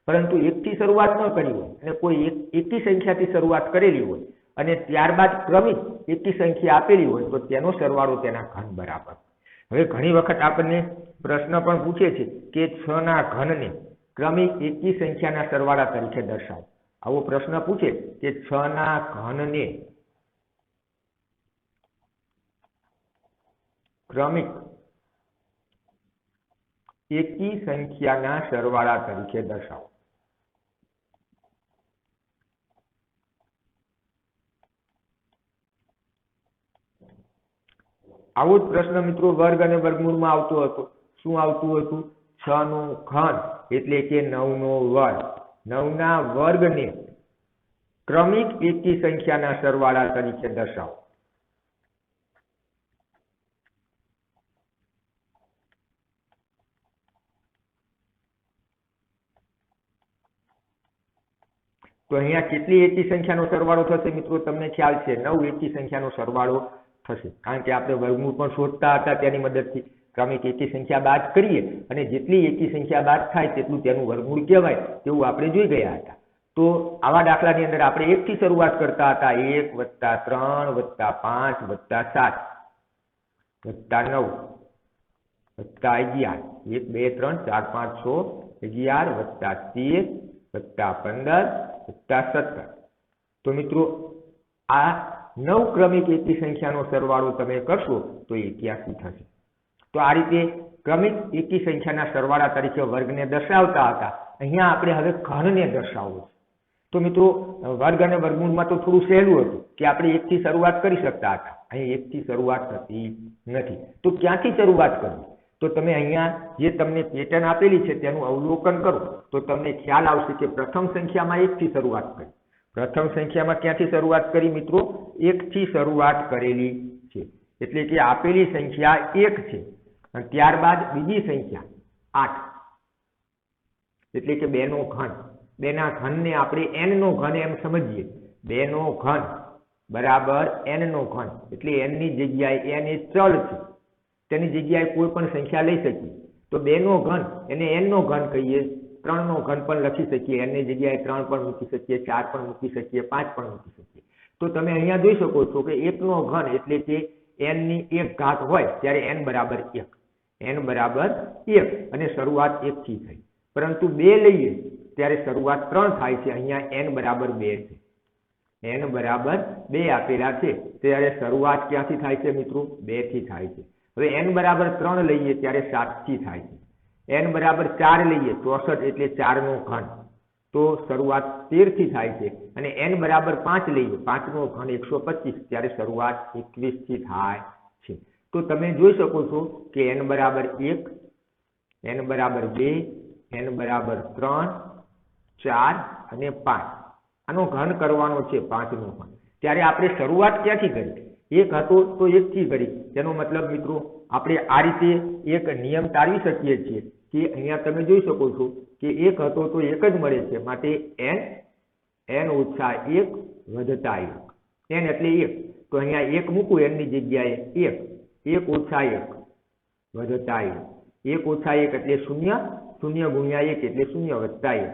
પરંતુ 1 થી શરૂઆત ન કરી હોય અને કોઈ એકી સંખ્યાથી શરૂઆત કરેલી હોય અને ત્યારબાદ ક્રમિક એકી સંખ્યા આપેલી હોય તો તેનો સરવાળો તેના ઘન બરાબર. હવે ઘણી વખત આપણને પ્રશ્ન પણ પૂછે છે કે 6 ના ઘનને ક્રમિક એકી સંખ્યાના સરવાળા તરીકે દર્શાવો. આવો પ્રશ્ન પૂછે કે 6 ના ઘનને ક્રમિક એકી સંખ્યાના સરવાળા તરીકે દર્શાવો. આવો જ પ્રશ્ન મિત્રો વર્ગ અને વર્ગમૂળમાં આવતો હતો. શું આવતું હતું? 6 નું ઘન એટલે કે 9 નો વર્ગ. 9 ના વર્ગને ક્રમિક એકી સંખ્યાના સરવાળા તરીકે દર્શાવો. તો અહીંયા કેટલી એકી સંખ્યાનો સરવાળો થશે મિત્રો? તમને ખ્યાલ છે 9 એકી સંખ્યાનો સરવાળો થશે. કારણ કે આપણે વર્ગમૂળ પણ શોધતા હતા તેની મદદથી ક્રમિક એકી સંખ્યા બાદ કરીએ અને જેટલી એકી સંખ્યા બાદ થાય તેટલું તેનું વર્ગમૂળ કહેવાય તેવું આપણે જોઈ ગયા હતા. તો આવા દાખલાની અંદર આપણે 1 થી શરૂઆત કરતા હતા. 1 + 3 + 5 + 7 + 9 + 11 1 2 3 4 5 6 11 + 13 + 15 + 17. તો મિત્રો આ 9 ક્રમિક એકી સંખ્યાનો સરવાળો તમે કરશો તો 81 થશે. તો આ રીતે ક્રમિક એકી સંખ્યાના સરવાળા તરીકે વર્ગને દર્શાવતા હતા. અહીંયા આપણે હવે ઘનને દર્શાવવું છે. તો મિત્રો વર્ગ અને વર્ગમૂળમાં તો થોડું સહેલું હતું કે આપણે 1 થી શરૂઆત કરી શકતા હતા. અહીં 1 થી શરૂઆત થતી નથી. તો ક્યાંથી શરૂઆત કરવી? તો તમે અહીંયા જે તમને પેટર્ન આપેલી છે તેનું અવલોકન કરો તો તમને ખ્યાલ આવશે કે પ્રથમ સંખ્યામાં 1 થી શરૂઆત કરી. પ્રથમ સંખ્યામાં ક્યાંથી શરૂઆત કરી મિત્રો? 1 થી શરૂઆત કરેલી છે. એટલે કે આપેલી સંખ્યા 1 છે અને ત્યારબાદ બીજી સંખ્યા 8 એટલે કે 2 નો ઘન. 2 ના ઘનને આપણે n નો ઘન એમ સમજીએ. 2 નો ઘન બરાબર n નો ઘન એટલે n ની જગ્યાએ n એ ચલ છે. તેની જગ્યાએ કોઈ પણ સંખ્યા લઈ શકીએ. તો 2 નો ઘન એને n નો ઘન કહીએ. 3 નો ઘન પણ લખી શકીએ. n ની જગ્યાએ 3 પણ મૂકી શકીએ, 4 પણ મૂકી શકીએ, 5 પણ મૂકી શકીએ. તો તમે અહીંયા જોઈ શકો છો કે 1 નો ઘન એટલે કે n ની 1 ઘાત હોય ત્યારે n બરાબર 1. n બરાબર 1 અને શરૂઆત 1 થી થઈ. પરંતુ 2 લઈએ ત્યારે શરૂઆત 3 થાય છે. અહીંયા n બરાબર 2 છે, n બરાબર 2 આપેલા છે ત્યારે શરૂઆત ક્યાંથી થાય છે મિત્રો? 2 થી થાય છે. હવે n બરાબર 3 લઈએ ત્યારે 7 થી થાય છે. n બરાબર 4 લઈએ 64 એટલે 4 નો ઘન, તો શરૂઆત 13 થી થાય છે. અને n બરાબર 5 લઈએ 5 નો ઘન 125 ત્યારે શરૂઆત 21 થી થાય છે. તો તમે જોઈ શકો છો કે n બરાબર 1, n બરાબર 2, n બરાબર 3, 4 અને 5 આનો ઘન કરવાનો છે 5 નો ઘન. ત્યારે આપણે શરૂઆત ક્યાંથી કરી? 1 હતો તો 1 થી કરી. તેનો મતલબ મિત્રો આપણે આ રીતે એક નિયમ તારવી શકીએ છીએ કે અહીંયા તમે જોઈ શકો છો કે 1 હતો તો 1 જ મળે છે, માટે n ઓછા 1 વધતા 1. n એટલે 1, તો અહીંયા 1 મૂકું n ની જગ્યાએ 1 ઓછા 1 વધતા 1. 1 ઓછા 1 એટલે 0, 0 ગુણ્યા 1 એટલે 0 વધતા 1.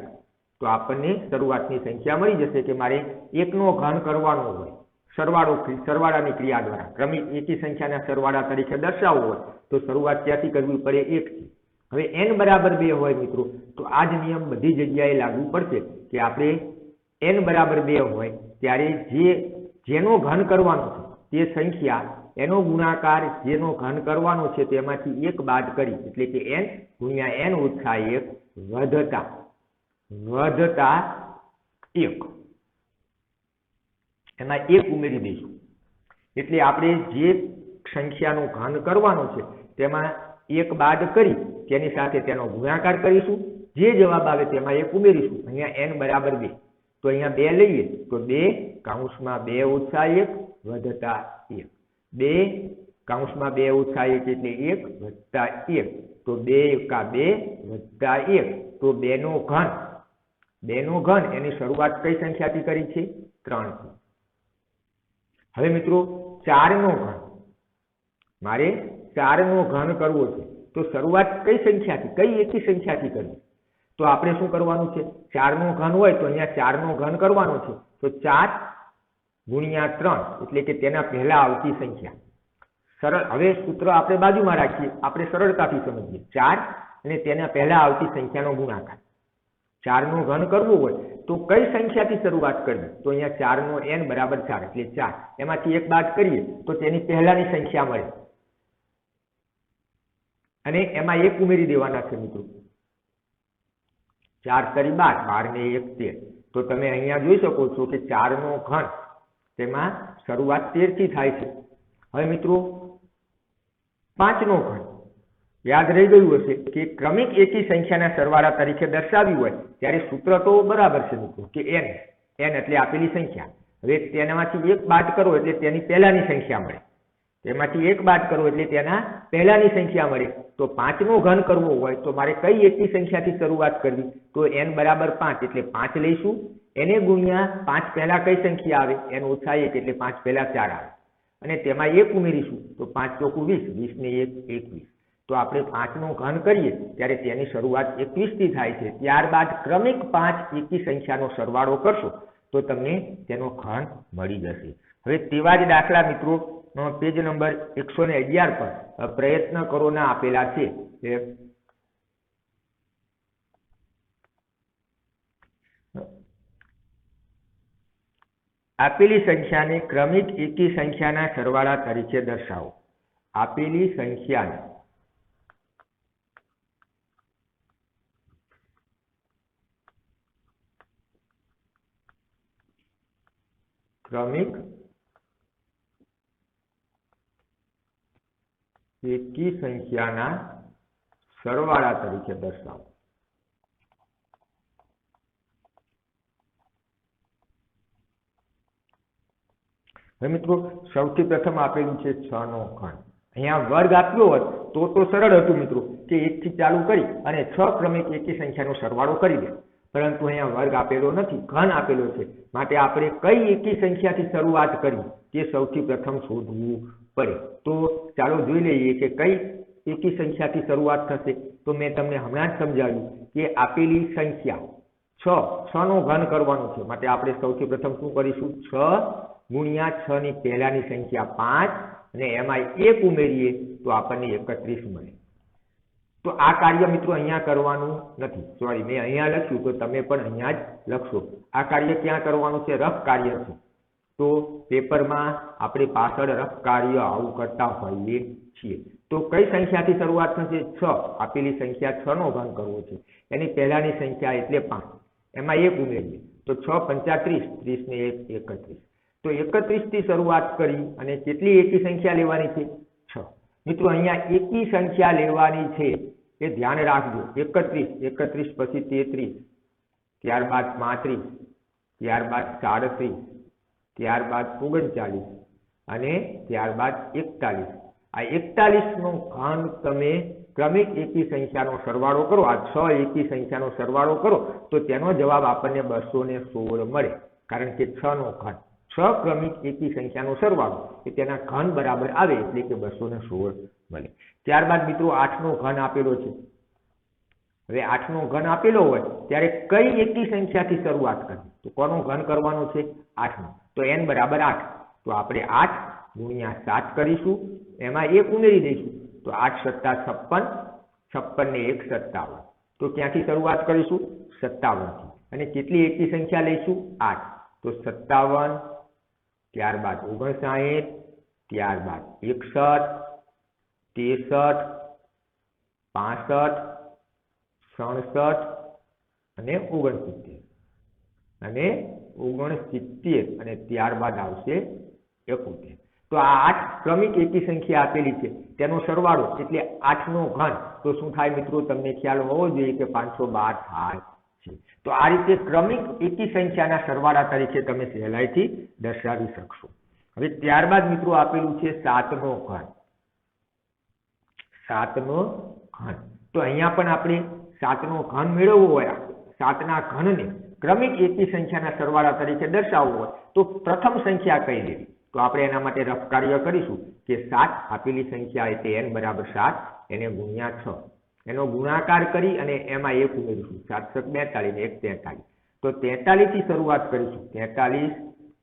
તો આપણને શરૂઆતની સંખ્યા મળી જશે કે મારે 1 નો ઘન કરવાનો હોય, સરવાળાની ક્રિયા દ્વારા ક્રમિક એકી સંખ્યાના સરવાળા તરીકે દર્શાવવો હોય તો શરૂઆત ક્યાંથી કરવી પડે? 1 થી. હવે n બરાબર 2 હોય મિત્રો તો આ જ નિયમ બધી જગ્યાએ લાગુ પડશે કે આપણે n બરાબર 2 હોય ત્યારે જેનો ઘન કરવાનો છે તે સંખ્યા એનો ગુણાકાર જેનો ઘન કરવાનો છે તેમાંથી 1 બાદ કરી, એટલે કે n ગુણ્યા n ઓછા 1 વધતા 1 એમાં 1 ઉમેરી દઈશું. એટલે આપણે જે સંખ્યાનો ઘન કરવાનો છે તેમાં 1 બાદ કરી તેની સાથે તેનો ગુણાકાર કરીશું, જે જવાબ આવે તેમાં 1 ઉમેરીશું. અહીંયા n બરાબર 2, તો અહીંયા 2 લઈએ તો 2 કૌંસમાં 2 ઓછા 1 વધતા 1. 2 કૌંસમાં 2 ઓછા 1 એટલે 1 વધતા 1, તો 2 એકા 2 વધતા 1, તો 2 નો ઘન એની શરૂઆત કઈ સંખ્યાથી કરી છે? 3 થી. હવે મિત્રો 4 નો ઘન, મારે 4 નો ઘન કરવો છે તો શરૂઆત કઈ સંખ્યાથી, કઈ એકી સંખ્યાથી કરવી? તો આપણે શું કરવાનું છે? 4 નો ઘન હોય તો અહીંયા 4 નો ઘન કરવાનો છે, તો 4 ગુણ્યા 3 એટલે કે તેના પહેલા આવતી સંખ્યા. સરળ. હવે સૂત્ર આપણે બાજુમાં રાખીએ, આપણે સરળતાથી સમજીએ. 4 અને તેના પહેલા આવતી સંખ્યાનો ગુણાકાર. 4 નો ઘન કરવું હોય તો કઈ સંખ્યાથી શરૂઆત કરવી? તો અહીંયા 4 નો n બરાબર 4 એટલે 4, એમાંથી 1 બાદ કરીએ તો તેની પહેલાની સંખ્યા મળે અને એમાં 1 ઉમેરી દેવાના છે મિત્રો. 4 તરી 12, 12 ને 1 13. તો તમે અહીંયા જોઈ શકો છો કે 4 નો ઘન તેમાં શરૂઆત 13 થી થાય છે. હવે મિત્રો 5 નો ઘન યાદ રહી ગયું હશે કે ક્રમિક એકી સંખ્યાના સરવાળા તરીકે દર્શાવ્યું હોય ત્યારે સૂત્ર તો બરાબર છે મિત્રો કે n એટલે આપેલી સંખ્યા. હવે તેનામાંથી 1 બાદ કરો એટલે તેની પહેલાની સંખ્યા મળે, તેમાંથી 1 બાદ કરો એટલે તેના પહેલાની સંખ્યા મળે. તો 5 નો ઘન કરવો હોય તો મારે કઈ એકી સંખ્યાથી શરૂઆત કરવી? તો n બરાબર 5 એટલે 5 લઈશું, એને ગુણ્યા 5 પહેલા કઈ સંખ્યા આવે? n ઓછા 1 એટલે 5 પહેલા 4 આવે અને તેમાં 1 ઉમેરીશું તો 5 ચોકું 20, 20 ને 1 21. તો આપણે 5 નો ઘન કરીએ ત્યારે તેની શરૂઆત 21 થી થાય છે. ત્યારબાદ ક્રમિક 5 એકી સંખ્યાનો સરવાળો કરશો તો તમને તેનો ઘન મળી જશે. હવે તેવા જ દાખલા મિત્રો પેજ નંબર 111 પર પ્રયત્ન કરો ના આપેલા છે. આપેલી સંખ્યાને ક્રમિક એકી સંખ્યાના સરવાળા તરીકે દર્શાવો. આપેલી સંખ્યાને ક્રમિક એકી સંખ્યાના સરવાળા તરીકે દર્શાવો. હવે મિત્રો સૌથી પ્રથમ આપેલું છે 6 નો ઘન. અહીંયા વર્ગ આપ્યો હોત તો સરળ હતું મિત્રો કે 1 થી ચાલુ કરી અને 6 ક્રમિક એકી સંખ્યાનો સરવાળો કરી દે, પરંતુ અહીંયા વર્ગ આપેલો નથી, ઘન આપેલો છે. માટે આપણે કઈ એકી સંખ્યાથી શરૂઆત કરવી તે સૌથી પ્રથમ શોધવું પડે. તો ચાલો જોઈ લઈએ કે કઈ એકી સંખ્યાથી શરૂઆત થશે. તો મેં તમને હમણાં જ સમજાવ્યું કે આપેલી સંખ્યા 6 નો ઘન કરવાનો છે, માટે આપણે સૌથી પ્રથમ શું કરીશું? 6 ગુણ્યા 6 ની પહેલાની સંખ્યા 5 અને એમાં 1 ઉમેરીએ તો આપણને 31 મળે. તો આ કાર્ય મિત્રો અહીંયા કરવાનું નથી, સોરી મેં અહીંયા લખ્યું તો તમે પણ અહીંયા જ લખશો. આ કાર્ય ક્યાં કરવાનું છે? રફ કાર્ય છે. તો પેપરમાં આપણે પાછળ રફ કાર્ય આવું કરતા હોઈએ છીએ. તો કઈ સંખ્યાથી શરૂઆત થશે? 6. આપેલી સંખ્યા 6 નો ઘન કરવો છે. એની પહેલાની સંખ્યા એટલે 5, એમાં 1 ઉમેરીએ તો 6 × 5 = 30, 30 ને 1 = 31. તો 31 થી શરૂઆત કરી અને કેટલી એકી સંખ્યા લેવાની છે? 6. મિત્રો અહીંયા એકી સંખ્યા લેવાની છે એ ધ્યાન રાખજો. 31, 31 પછી 33, ત્યારબાદ 35, ત્યારબાદ 37, ત્યારબાદ 39 અને ત્યારબાદ 41. આ 41 નો ઘન તમે ક્રમિક એકી સંખ્યાનો સરવાળો કરો, આ 6 એકી સંખ્યાનો સરવાળો કરો તો તેનો જવાબ આપણને 216 મળે. કારણ કે 6 નો ઘન, 6 ક્રમિક એકી સંખ્યાનો સરવાળો એ તેના ઘન બરાબર આવે એટલે કે 216 મળે. ત્યારબાદ મિત્રો 8 નો ઘન આપેલો છે. હવે 8 નો ઘન આપેલો હોય ત્યારે કઈ એકી સંખ્યાથી શરૂઆત કરવી? તો કોનો ઘન કરવાનો છે? 8 નો. તો n બરાબર 8. તો આપણે 8 × 7 કરીશું, એમાં 1 ઉમેરી દઈશું તો 8 × 7 = 56, 56 ને 1 = 57. તો ક્યાંથી શરૂઆત કરીશું? 57 થી. અને કેટલી એકી સંખ્યા લઈશું? 8. તો 57, ત્યારબાદ 59, ત્યારબાદ 61, 63, 65, 67 અને 69 અને 69 અને ત્યારબાદ આવશે 71. તો આ 8 ક્રમિક એકી સંખ્યા આપેલી છે, તેનો સરવાળો એટલે 8 નો ઘન. તો શું થાય મિત્રો? તમને ખ્યાલ હોવો જોઈએ કે 512 થાય છે. તો આ રીતે ક્રમિક એકી સંખ્યાના સરવાળા તરીકે તમે સહેલાઈથી દર્શાવી શકશો. હવે ત્યારબાદ મિત્રો આપેલું છે 7 નો ઘન. 7 નો ઘન. તો અહીંયા પણ આપણે 7 નો ઘન મેળવવો હોય, 7 ના ઘનને ક્રમિક એકી સંખ્યાના સરવાળા તરીકે દર્શાવવું હોય તો પ્રથમ સંખ્યા કઈ લેવી? તો આપણે એના માટે રફ કાર્ય કરીશું કે 7 આપેલી સંખ્યા એટલે n બરાબર 7, એને ગુણ્યા 6, એનો ગુણાકાર કરી અને એમાં 1 ઉમેરીશું. 7 × 42 ને 1 = 43. તો 43 થી શરૂઆત કરીશું. 43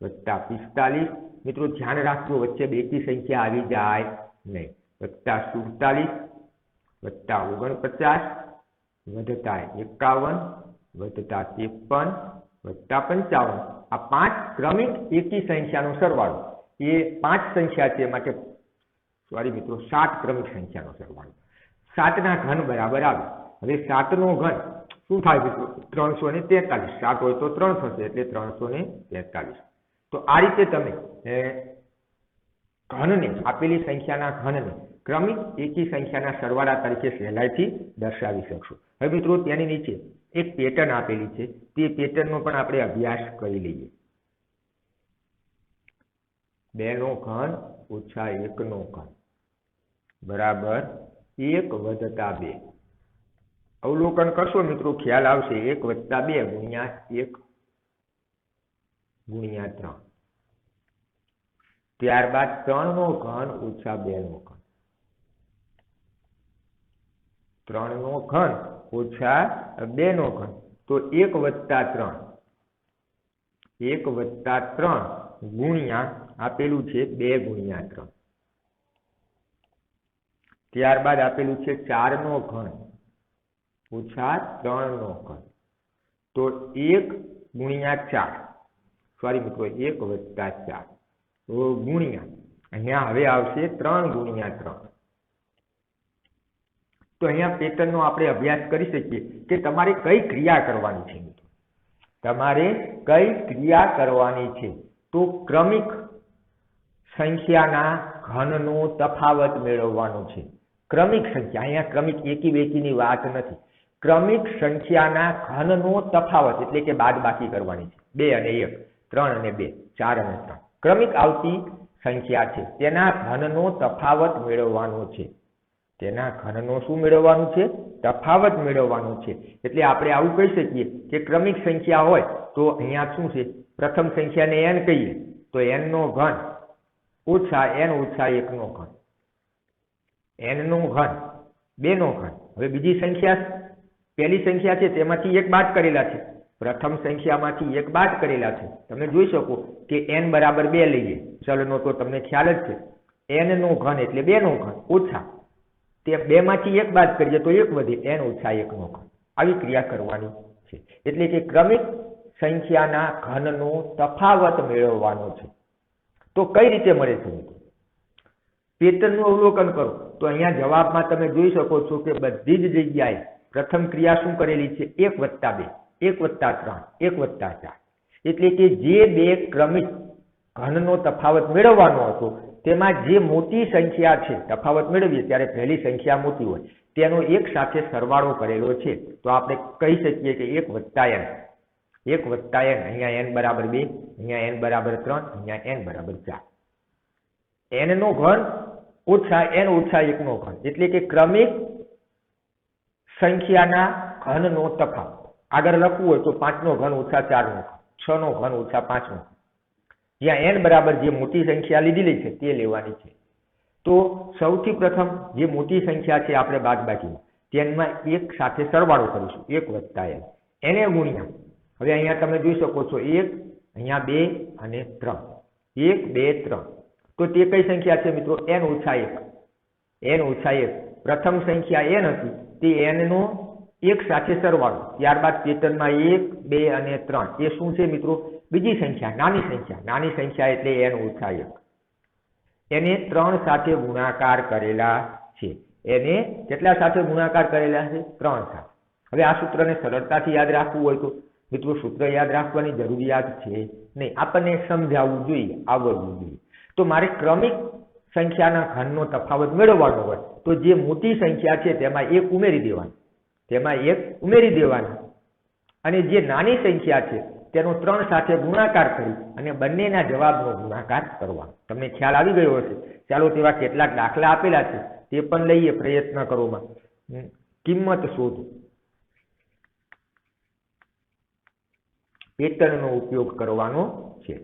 + 45. મિત્રો ધ્યાન રાખજો વચ્ચે બેકી સંખ્યા આવી જાય નહીં. +47 + 49 વધતા 51 વધતા 53 વધતા 55. આ 5 ક્રમિક એકી સંખ્યાનો સરવાળો એ 5 સંખ્યા છે, માટે સોરી મિત્રો 7 ક્રમિક સંખ્યાનો સરવાળો. 7 ના ઘન બરાબર આવે. હવે 7 નો ઘન શું થાય મિત્રો? 343. 7 હોય તો 3 થશે એટલે 343. તો આ રીતે તમે ઘનને, આપેલી સંખ્યાના ઘનને ક્રમિક એકી સંખ્યાના સરવાળા તરીકે સહેલાઈથી દર્શાવી શકશો. હવે મિત્રો તેની નીચે એક પેટર્ન આપેલી છે, તે પેટર્નનો પણ આપણે અભ્યાસ કરી લઈએ. 2 નો ઘન ઓછા 1 નો ઘન બરાબર 1 વધતા 2. અવલોકન કરશો મિત્રો ખ્યાલ આવશે. 1 વધતા 2 ગુણ્યા 1 ગુણ્યા 3. ત્યારબાદ 3 નો ઘન ઓછા 2 નો ઘન. 3 નો ઘન ઓછા 2 નો ઘન. તો 1 વધતા 3. 1 વધતા 3 ગુણ્યા આપેલું છે 2 ગુણ્યા 3. ત્યારબાદ આપેલું છે 4 નો ઘન ઓછા 3 નો ઘન. તો 1 ગુણ્યા 4, સોરી મિત્રો 1 વધતા 4 ગુણ્યા અહીંયા હવે આવશે 3 ગુણ્યા 3. તો અહીંયા પેટર્નનો આપણે અભ્યાસ કરી શકીએ કે તમારે કઈ ક્રિયા કરવાની છે. તમારે કઈ ક્રિયા કરવાની છે? તો ક્રમિક સંખ્યાના ઘનનો તફાવત મેળવવાનો છે. ક્રમિક સંખ્યા, અહીંયા ક્રમિક એકી બેકીની વાત નથી. ક્રમિક સંખ્યાના ઘનનો તફાવત એટલે કે બાદબાકી કરવાની છે. 2 અને 1, 3 અને 2, 4 અને 3 ક્રમિક આવતી સંખ્યા છે, તેના ઘનનો તફાવત મેળવવાનો છે. તેના ઘનનો શું મેળવવાનું છે? તફાવત મેળવવાનું છે. એટલે આપણે આવું કહી શકીએ કે ક્રમિક સંખ્યા હોય તો અહીંયા શું છે? પ્રથમ સંખ્યાને n કહીએ તો n નો ઘન ઓછા n ઓછા 1 નો ઘન. n નો ઘન 2 નો ઘન. હવે બીજી સંખ્યા, પહેલી સંખ્યા છે તેમાંથી 1 બાદ કરેલા છે, પ્રથમ સંખ્યામાંથી 1 બાદ કરેલા છે. તમે જોઈ શકો કે n બરાબર 2 લઈએ ચલનો તો તમને ખ્યાલ જ છે. n નો ઘન એટલે 2 નો ઘન ઓછા તે 2 માંથી 1 બાદ કરીએ તો 1 વધે, n ઓછા 1 નો ઘન. આવી ક્રિયા કરવાની છે. એટલે કે ક્રમિક સંખ્યાના ઘનનો તફાવત મેળવવાનો છે. તો કઈ રીતે મળે છે મિત્રો? પેટર્નનું અવલોકન કરો તો અહીંયા જવાબમાં તમે જોઈ શકો છો કે બધી જ જગ્યાએ પ્રથમ ક્રિયા શું કરેલી છે? 1 + 2, 1 + 3, 1 + 4. એટલે કે જે 2 ક્રમિક ઘનનો તફાવત મેળવવાનો હતો તેમાં જે મોટી સંખ્યા છે, તફાવત મેળવીએ ત્યારે પહેલી સંખ્યા મોટી હોય તેનો એક સાથે સરવાળો કરેલો છે. તો આપણે કહી શકીએ કે 1 + n, 1 + n, અહીંયા n = 2, અહીંયા n = 3, અહીંયા n = 4. n નો ઘન ઓછા n ઓછા 1 નો ઘન એટલે કે ક્રમિક સંખ્યાના ઘનનો તફાવત. આગળ લખવું હોય તો 5 નો ઘન ઓછા 4 નો ઘન, 6 નો ઘન ઓછા 5 નો ઘન. જ્યાં n બરાબર જે મોટી સંખ્યા લીધેલી છે તે લેવાની છે. તો સૌથી પ્રથમ જે મોટી સંખ્યા છે આપણે બાદબાકીમાં, તેમાં એક સાથે સરવાળો કરીશું, 1 + n. એને ગુણ્યા, હવે અહીંયા તમે જોઈ શકો છો 1, અહીંયા 2 અને 3, 1 2 3. તો તે કઈ સંખ્યા છે મિત્રો? n ઓછા 1. n ઓછા 1 પ્રથમ સંખ્યા n હતી, તે n નો એક સાથે સરવાળો. ત્યારબાદ પેટર્નમાં 1 2 અને 3 એ શું છે મિત્રો? બીજી સંખ્યા, નાની સંખ્યા. નાની સંખ્યા એટલે n ઓછા 1. એને 3 સાથે ગુણાકાર કરેલા છે. એને કેટલા સાથે ગુણાકાર કરેલા છે? 3 સાથે. હવે આ સૂત્રને સરળતાથી યાદ રાખવું હોય તો મિત્રો સૂત્ર યાદ રાખવાની જરૂરિયાત છે નહીં, આપણને સમજાવવું જોઈએ, આવડવું જોઈએ. તો મારે ક્રમિક સંખ્યાના ઘનનો તફાવત મેળવવાનો હોય તો જે મોટી સંખ્યા છે તેમાં 1 ઉમેરી દેવાનું, તેમાં 1 ઉમેરી દેવાનું, અને જે નાની સંખ્યા છે તેનો 3 સાથે ગુણાકાર કરી અને બંનેના જવાબનો ગુણાકાર કરવાનો. તમને ખ્યાલ આવી ગયો હશે. ચાલો તેવા કેટલાક દાખલા આપેલા છે તે પણ લઈએ, પ્રયત્ન કરોમાં. કિંમત શોધો. પેટર્નનો ઉપયોગ કરવાનો છે.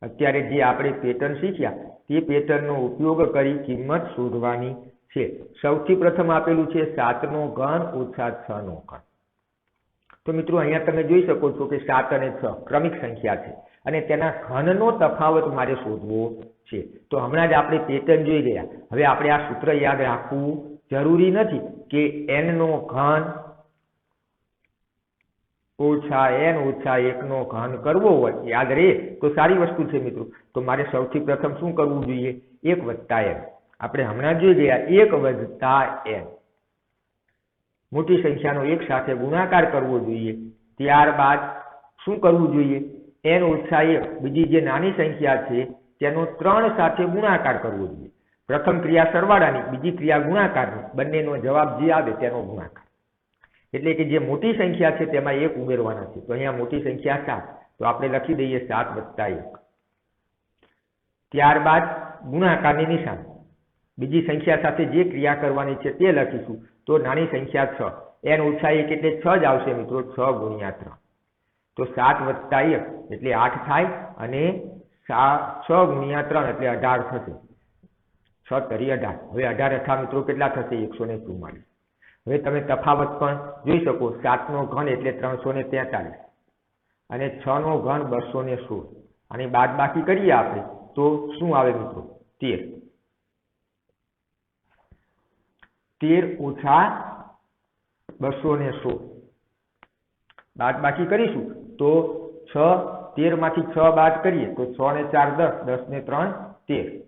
અત્યારે જે આપણે પેટર્ન શીખ્યા તે પેટર્નનો ઉપયોગ કરી કિંમત શોધવાની છે. સૌથી પ્રથમ આપેલું છે 7 નો ઘન ઓછા 6 નો ઘન. તો મિત્રો અહીંયા તમે જોઈ શકો છો કે 7 અને 6 ક્રમિક સંખ્યા છે અને તેના ઘનનો તફાવત મારે શોધવો છે. તો હમણાં જ આપણે પેટર્ન જોઈ ગયા. હવે આપણે આ સૂત્ર યાદ રાખવું જરૂરી નથી કે n નો ઘન ઓછા n ઓછા 1 નો ઘન કરવો હોય. યાદ રહે તો સારી વસ્તુ છે મિત્રો. તો મારે સૌથી પ્રથમ શું કરવું જોઈએ? 1 + n. આપણે હમણાં જોઈ ગયા 1 + n. મોટી સંખ્યાનો એક સાથે ગુણાકાર કરવો જોઈએ. ત્યારબાદ શું કરવું જોઈએ? n ઓછા 1 બીજી જે નાની સંખ્યા છે તેનો 3 સાથે ગુણાકાર કરવો જોઈએ. પ્રથમ ક્રિયા સરવાળાની, બીજી ક્રિયા ગુણાકારની, બંનેનો જવાબ જે આવે તેનો ગુણાકાર. એટલે કે જે મોટી સંખ્યા છે તેમાં 1 ઉમેરવાના છે. તો અહીંયા મોટી સંખ્યા 7, તો આપણે લખી દઈએ 7 + 1. ત્યારબાદ ગુણાકારની નિશાની, બીજી સંખ્યા સાથે જે ક્રિયા કરવાની છે તે લખીશું. તો નાની સંખ્યા 6, n ઓછા 1 એટલે 6 જ આવશે મિત્રો, 6 × 3. તો 7 + 1 એટલે 8 થાય અને 6 × 3 એટલે 18 થશે. 6 × 18. હવે 18 અઠા મિત્રો કેટલા થશે? 144. હવે તમે તફાવત પણ જોઈ શકો. 7 નો ઘન એટલે 343 અને 6 નો ઘન 216. આની બાદબાકી કરીએ આપણે તો શું આવે મિત્રો? 13. 13 ઓછા 216. બાદબાકી કરીશું તો 6, 13 માંથી 6 બાદ કરીએ તો 6 ને 4 10, 10 ને 3 13.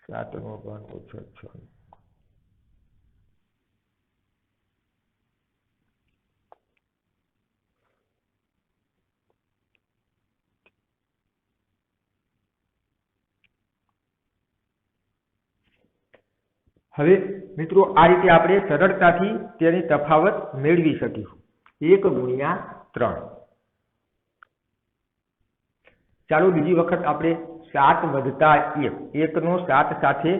સાત નો ઘન ઓછો 6. હવે મિત્રો આ રીતે આપણે સરળતાથી તેની તફાવત મેળવી શકીશું. 1 × 3. ચાલો બીજી વખત આપણે 7 + 1, 1 નો 7 સાથે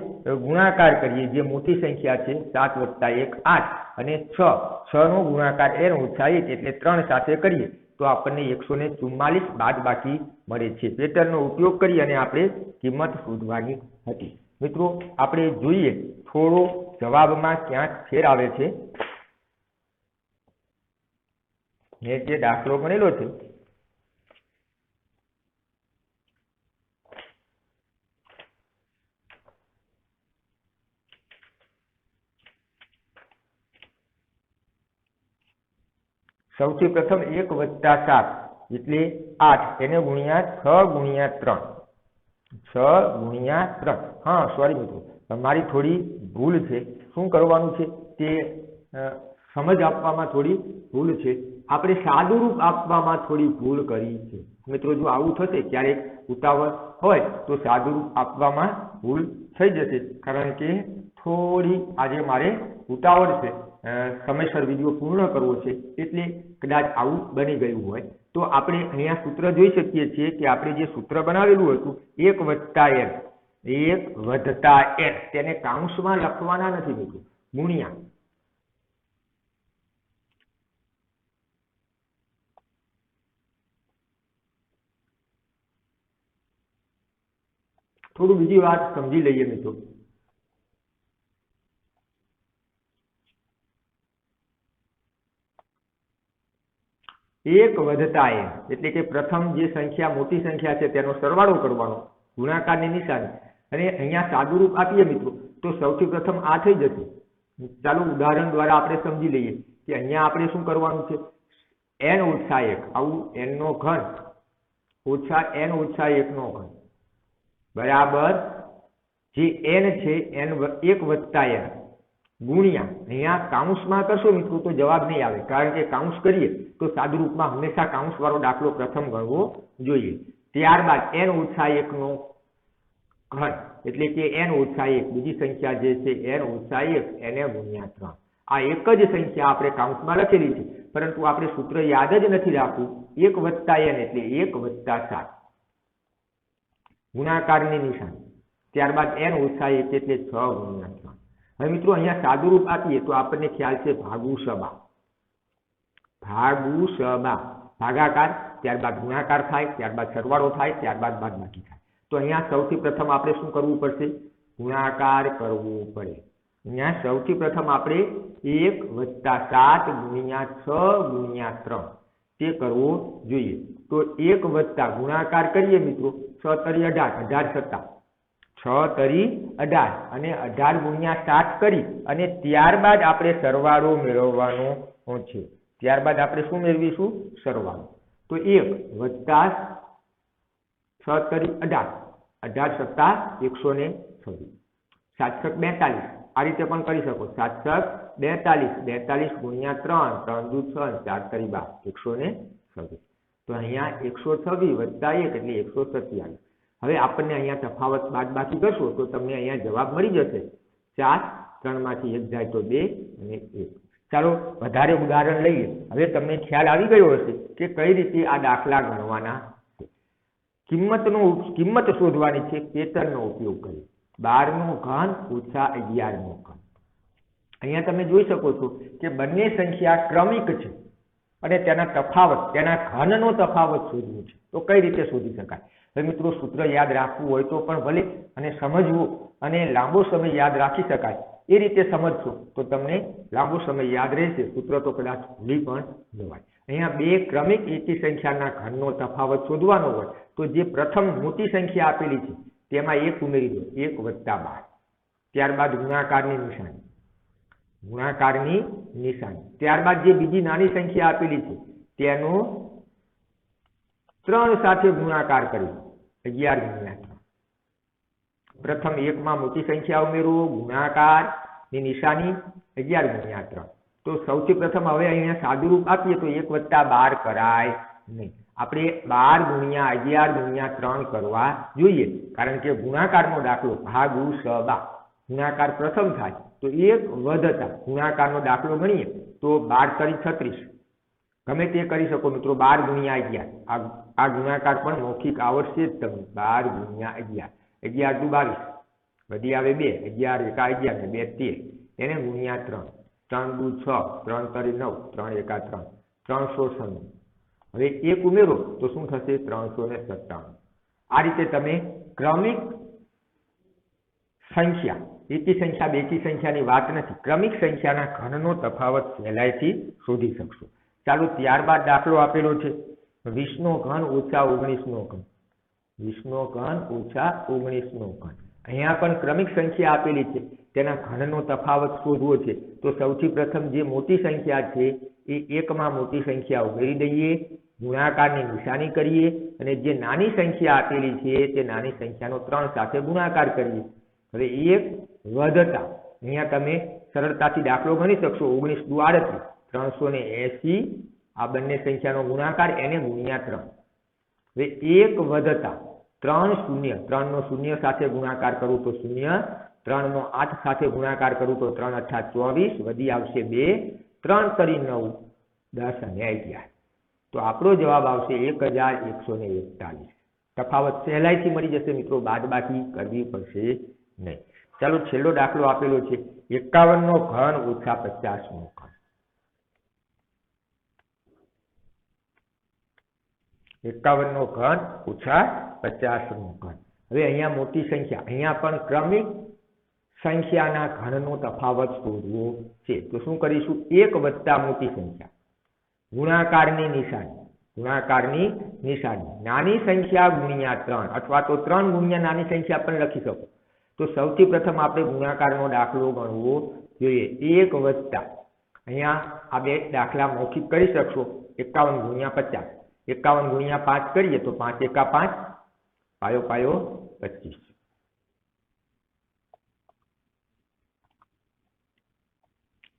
ગુણાકાર કરીએ. જે મોટી સંખ્યા છે 7 + 1 8 અને 6 નો ગુણાકાર n ઓછા 1 એટલે 3 સાથે કરીએ તો આપણને 144 બાદબાકી મળે છે। પેટર્નનો ઉપયોગ કરી અને આપણે કિંમત શોધવાની હતી। મિત્રો આપણે જોઈએ થોડો જવાબમાં ક્યાંક ફેર આવે છે। મેં જે દાખલો ગણેલો છે સૌથી પ્રથમ 1 + 7 એટલે 8 એને ગુણ્યા 6 × 3 6 × 3 હા સોરી મિત્રો તમારી થોડી ભૂલ છે। શું કરવાનું છે તે સમજ આપવામાં થોડી ભૂલ છે। આપણે સાદુરૂપ આપવામાં થોડી ભૂલ કરી છે। મિત્રો જો આવું થશે ક્યારેક ઉતાવળ હોય તો સાદુરૂપ આપવામાં ભૂલ થઈ જશે, કારણ કે થોડી આજે મારે ઉતાવળ છે, સમયસર વિડીયો પૂર્ણ કરવો છે, એટલે કદાચ આવું બની ગયું હોય। તો આપણે અહીંયા સૂત્ર જોઈ શકીએ છીએ કે આપણે જે સૂત્ર બનાવેલું હતું 1 + n તેને કાઉન્સમાં લખવાના નથી મિત્રો, ગુણ્યા થોડું બીજી વાત સમજી લઈએ મિત્રો। 1 + n એટલે કે પ્રથમ જે સંખ્યા મોટી સંખ્યા છે તેનો સરવાળો કરવાનો, ગુણાકારની નિશાની, અને અહીંયા સાદુરૂપ આપીએ મિત્રો તો સૌથી પ્રથમ આ થઈ જશે। ચાલો ઉદાહરણ દ્વારા આપણે સમજી લઈએ કે અહીંયા આપણે શું કરવાનું છે, n - 1 આવું n નો ઘન ઓછા n - 1 નો ઘન બરાબર જે n છે n 1 + n ગુણ્યા અહીંયા કાઉન્સમાં કરશો મિત્રો તો જવાબ નહીં આવે, કારણ કે કાઉન્સ કરીએ તો સાદુરૂપમાં હંમેશા કાઉન્સ વાળો દાખલો પ્રથમ ગણવો જોઈએ। ત્યારબાદ n - 1 નો ઘન એટલે કે n - 1 બીજી સંખ્યા જે છે n - 1 એને ગુણ્યા 3 આ એક જ સંખ્યા આપણે કાઉન્સમાં લખેલી છે, પરંતુ આપણે સૂત્ર યાદ જ નથી રાખવું। 1 + n એટલે 1 + 7 ગુણાકારની નિશાની, ત્યારબાદ n - 1 એટલે 6 × 3। હવે મિત્રો અહીંયા સાદુરૂપ આપીએ તો આપણને ખ્યાલ છે ભાગુસબા, ભાગાકાર, ત્યારબાદ ગુણાકાર થાય, ત્યારબાદ સરવાળો થાય, ત્યારબાદ બાદબાકી થાય। તો અહીંયા સૌથી પ્રથમ આપણે શું કરવું પડશે, ગુણાકાર કરવો પડે। અહીંયા સૌથી પ્રથમ આપણે 1 + 7 ગુણ્યા 6 ગુણ્યા 3 તે કરવો જોઈએ। તો 1 વત્તા ગુણાકાર કરીએ મિત્રો 6 તરી 18, 18 સત્તા 6 તરી 18 અને 18 ગુણ્યા 7 કરી અને ત્યારબાદ આપણે સરવાળો મેળવવાનો છે। ત્યારબાદ આપણે શું મેળવીશું, સરવાળો। તો 1 વત્તા 6 તરી 18, 18 સત્તા 126, 7 છક 42 આ રીતે પણ કરી શકો, 7 છક 42, 42 ગુણ્યા 3, 3 દુ 6, 4 તરી 12, 126। તો અહીંયા 126 વત્તા 1 એટલે 127। હવે આપણને અહીંયા તફાવત બાદબાકી કરશો તો તમને અહીંયા જવાબ મળી જશે 4, 3 માંથી 1 જાય તો 2 અને 1। ચાલો વધારે ઉદાહરણ લઈએ। હવે તમને ખ્યાલ આવી ગયો હશે કે કઈ રીતે આ દાખલા ગણવાના છે। કિંમત શોધવાની છે, પેટર્નનો ઉપયોગ કરી 12 નો ઘન ઓછા 11 નો ઘન। અહીંયા તમે જોઈ શકો છો કે બંને સંખ્યા ક્રમિક છે અને તેના ઘનનો તફાવત શોધવું છે। તો કઈ રીતે શોધી શકાય? હવે મિત્રો સૂત્ર યાદ રાખવું હોય તો પણ ભલે, અને સમજવું અને લાંબો સમય યાદ રાખી શકાય એ રીતે સમજશો તો તમને લાંબો સમય યાદ રહેશે, સૂત્ર તો કદાચ ભૂલી પણ જવાય। અહીંયા બે ક્રમિક એકી સંખ્યાના ઘનનો તફાવત શોધવાનો હોય તો જે પ્રથમ મોટી સંખ્યા આપેલી છે તેમાં 1 ઉમેરી દો, 1 + 12, ત્યારબાદ ગુણાકારની નિશાની, ત્યારબાદ જે બીજી નાની સંખ્યા આપેલી છે તેનો 3 સાથે ગુણાકાર કરી 11 × 3। પ્રથમ 1 માં મોટી સંખ્યા ઉમેરો, ગુણાકારની નિશાની 11 × 3। તો સૌથી પ્રથમ હવે અહીંયા સાદુરૂપ આપીએ તો 1 + 12 કરાય નહીં, આપણે 12 × 11 × 3 કરવા જોઈએ, કારણ કે ગુણાકારનો દાખલો ભાગુસબા ગુણાકાર પ્રથમ થાય તો 1 વધતા ગુણાકારનો દાખલો ગણીએ તો 12 તરી 36, ગમે તે કરી શકો મિત્રો। 12 × 11 આ ગુણાકાર પણ મૌખિક આવડશે જ તમને। 12 × 11, 11 દુ 22, વધી આવે 2, 11 × 1 11 ને 2 13, એને ગુણ્યા 3, 3 દુ 6, 3 તરી 9, 3 × 1 3, 396, હવે 1 ઉમેરો તો શું થશે 397। આ રીતે તમે ક્રમિક સંખ્યા, એકી સંખ્યા બેકી સંખ્યાની વાત નથી, ક્રમિક સંખ્યાના ઘનનો તફાવત સહેલાઈથી શોધી શકશો। ચાલો ત્યારબાદ દાખલો આપેલો છે 20 નો ઘન ઓછા 19 નો ઘન, 20 નો ઘન ઓછા 19 નો ઘન। અહીંયા પણ ક્રમિક સંખ્યા આપેલી છે, તેના ઘનનો તફાવત શોધવો છે। તો સૌથી પ્રથમ જે મોટી સંખ્યા છે એ 1 માં મોટી સંખ્યા ઉમેરી દઈએ, ગુણાકારની નિશાની કરીએ અને જે નાની સંખ્યા આપેલી છે તે નાની સંખ્યાનો 3 સાથે ગુણાકાર કરીએ। હવે 1 વધતા અહીંયા તમે સરળતાથી દાખલો ગણી શકશો 19 દુ 38, 380 આ બંને સંખ્યાનો ગુણાકાર એને ગુણ્યા 3। હવે 1 વધતા 3 શૂન્ય, 3 નો શૂન્ય સાથે ગુણાકાર કરું તો શૂન્ય, 3 નો 8 સાથે ગુણાકાર કરું તો 3 × 8 = 24, વધી આવશે 2, 3 કરી 9 10 અને 11। તો આપણો જવાબ આવશે 1141। તફાવત સહેલાઈથી મળી જશે મિત્રો, બાદબાકી કરવી પડશે નહીં। ચાલો છેલ્લો દાખલો આપેલો છે 51 નો ઘન ઓછા 50 નો ઘન। 51 નો ઘન ઓછા 50 નો ઘન। હવે અહીંયા મોટી સંખ્યા, અહીંયા પણ ક્રમિક સંખ્યાના ઘનનો તફાવત શોધવો છે। તો શું કરીશું 1 વત્તા મોટી સંખ્યા, ગુણાકારની નિશાની, ગુણાકારની નિશાની, નાની સંખ્યા ગુણ્યા 3 અથવા તો 3 ગુણ્યા નાની સંખ્યા પણ લખી શકો। તો સૌથી પ્રથમ આપણે ગુણાકારનો દાખલો ગણવો જોઈએ। 1 વત્તા અહીંયા આ બે દાખલા મૌખિક કરી શકશો 51 ગુણ્યા 50, 51 ગુણ્યા 5 કરીએ તો 5 એકા 5, પાયો પાયો 25,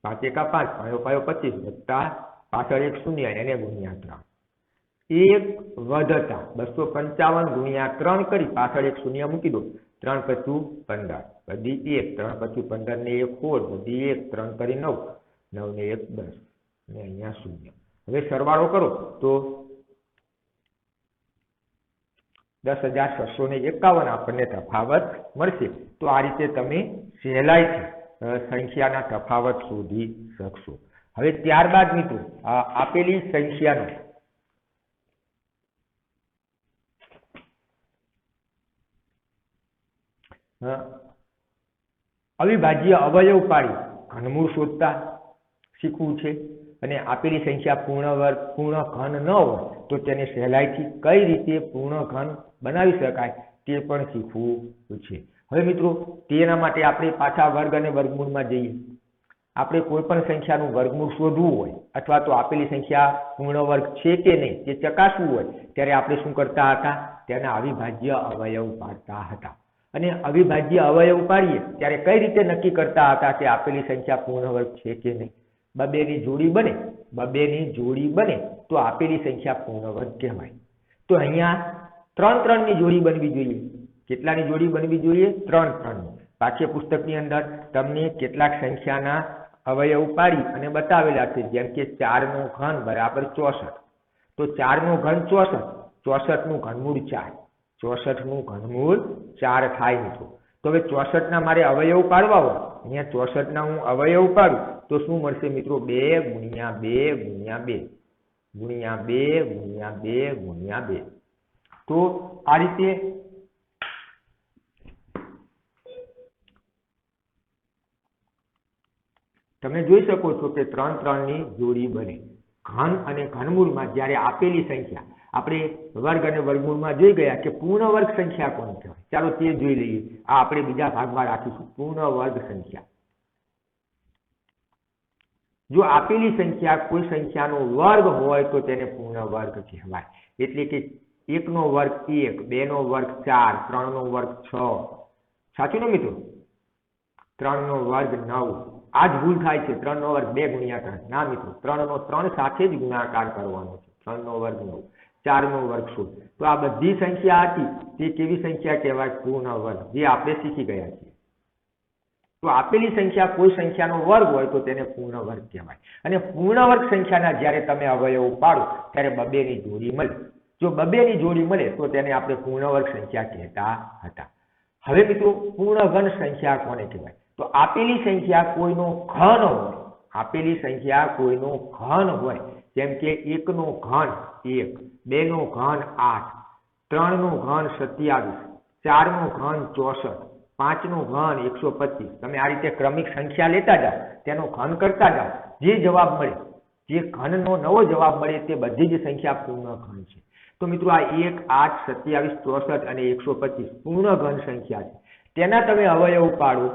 5 એકા 5, પાયો પાયો 25 વત્તા પાછળ 1 શૂન્ય એને ગુણ્યા 3। 1 વધતા 255 ગુણ્યા 3 કરી પાછળ 1 શૂન્ય મૂકી દો, 3 × 5 = 15, વધી 1, 3 × 15 ને 1 4, વધી 1, 3 કરી 9, 9 ને 1 10 અને અહીંયા શૂન્ય। હવે સરવાળો કરો તો 10,651 આપણને તફાવત મળશે। તો આ રીતે તમે સહેલાઈથી સંખ્યાના તફાવત શોધી શકશો। હવે ત્યારબાદ મિત્રો આપેલી સંખ્યાનો અવિભાજ્ય અવયવ પાડી ઘનમૂળ શોધતા શીખવું છે। અને આપેલી સંખ્યા પૂર્ણ વર્ગ, પૂર્ણ ઘન ન હોય તો તેને સહેલાઈથી કઈ રીતે પૂર્ણ ઘન બનાવી શકાય તે પણ શીખવું છે। હવે મિત્રો તેના માટે આપણે પાછા વર્ગ અને વર્ગમૂળમાં જઈએ। આપણે કોઈ પણ સંખ્યાનું વર્ગમૂળ શોધવું હોય અથવા તો આપેલી સંખ્યા પૂર્ણ વર્ગ છે કે નહીં તે ચકાસવું હોય ત્યારે આપણે શું કરતા હતા, તેના અવિભાજ્ય અવયવ પાડતા હતા। અને અવિભાજ્ય અવયવ પાડીએ ત્યારે કઈ રીતે નક્કી કરતા હતા કે આપેલી સંખ્યા પૂર્ણ વર્ગ છે કે નહીં? બબેની જોડી બને, બબેની જોડી બને તો આપેલી સંખ્યા પૂર્ણ વર્ગ કહેવાય। તો અહીંયા 3 3 ની જોડી બનવી જોઈએ। કેટલાની જોડી બનવી જોઈએ? 3 3 ની। પાઠ્યપુસ્તકની અંદર તમને કેટલાક સંખ્યાના અવયવ પાડી અને બતાવેલા છે, જેમ કે 4 નો ઘન બરાબર 64। તો 4 નો ઘન 64, 64 નું ઘનમૂળ 4, 64 નું ઘનમૂળ 4 થાય મિત્રો। તો હવે 64 ના મારે અવયવ પાડવા હોય, અહીંયા 64 ના હું અવયવ પાડું તો શું મળશે મિત્રો? 2 ગુણ્યા 2 ગુણ્યા 2 ગુણ્યા 2 ગુણ્યા 2 ગુણ્યા 2। તો આ રીતે તમે જોઈ શકો છો કે 3 3 ની જોડી બને। ઘન અને ઘનમૂળમાં જ્યારે આપેલી સંખ્યા, આપણે વર્ગ અને વર્ગમૂળમાં જોઈ ગયા કે પૂર્ણ વર્ગ સંખ્યા કોને કહેવાય, ચાલો તે જોઈ લઈએ। આ આપણે બીજા ભાગમાં રાખીશું પૂર્ણ વર્ગ સંખ્યા। જો આપેલી સંખ્યા કોઈ સંખ્યાનો વર્ગ હોય તો તેને પૂર્ણ વર્ગ કહેવાય। એટલે કે 1 નો વર્ગ 1, 2 નો વર્ગ 4, 3 નો વર્ગ 6, સાચું ને મિત્રો? 3 નો વર્ગ 9। આ જ ભૂલ થાય છે, 3 નો વર્ગ 2 ગુણ્યા 3, ના મિત્રો 3 નો 3 સાથે જ ગુણાકાર કરવાનો છે। 3 નો વર્ગ 9, 4 નો વર્ગ 16। તો આ બધી સંખ્યા હતી તે કેવી સંખ્યા કહેવાય? પૂર્ણ વર્ગ, જે આપણે શીખી ગયા છીએ। તો આપેલી સંખ્યા કોઈ સંખ્યાનો વર્ગ હોય તો તેને પૂર્ણ વર્ગ કહેવાય। અને પૂર્ણ વર્ગ સંખ્યાના જ્યારે તમે અવયવો પાડો ત્યારે બબેની જોડી મળે। જો બબેની જોડી મળે તો તેને આપણે પૂર્ણ વર્ગ સંખ્યા કહેતા હતા। હવે મિત્રો પૂર્ણ ઘન સંખ્યા કોને કહેવાય? તો આપેલી સંખ્યા કોઈનો ઘન હોય, આપેલી સંખ્યા કોઈનો ઘન હોય જેમ કે 1 નો ઘન 1, 2 નો ઘન 8, 3 નો ઘન 27, 4 નો ઘન 64, 5 નો ઘન 125. તમે આ રીતે ક્રમિક સંખ્યા લેતા જાઓ, તેનો ઘન કરતા જાઓ, જે જવાબ મળે, જે ઘનનો નવો જવાબ મળે તે બધી જ સંખ્યા પૂર્ણ ઘન છે. તો મિત્રો આ 1, 8, 27, 64 અને 125 પૂર્ણ ઘન સંખ્યા છે. તેના તમે અવયવ પાડો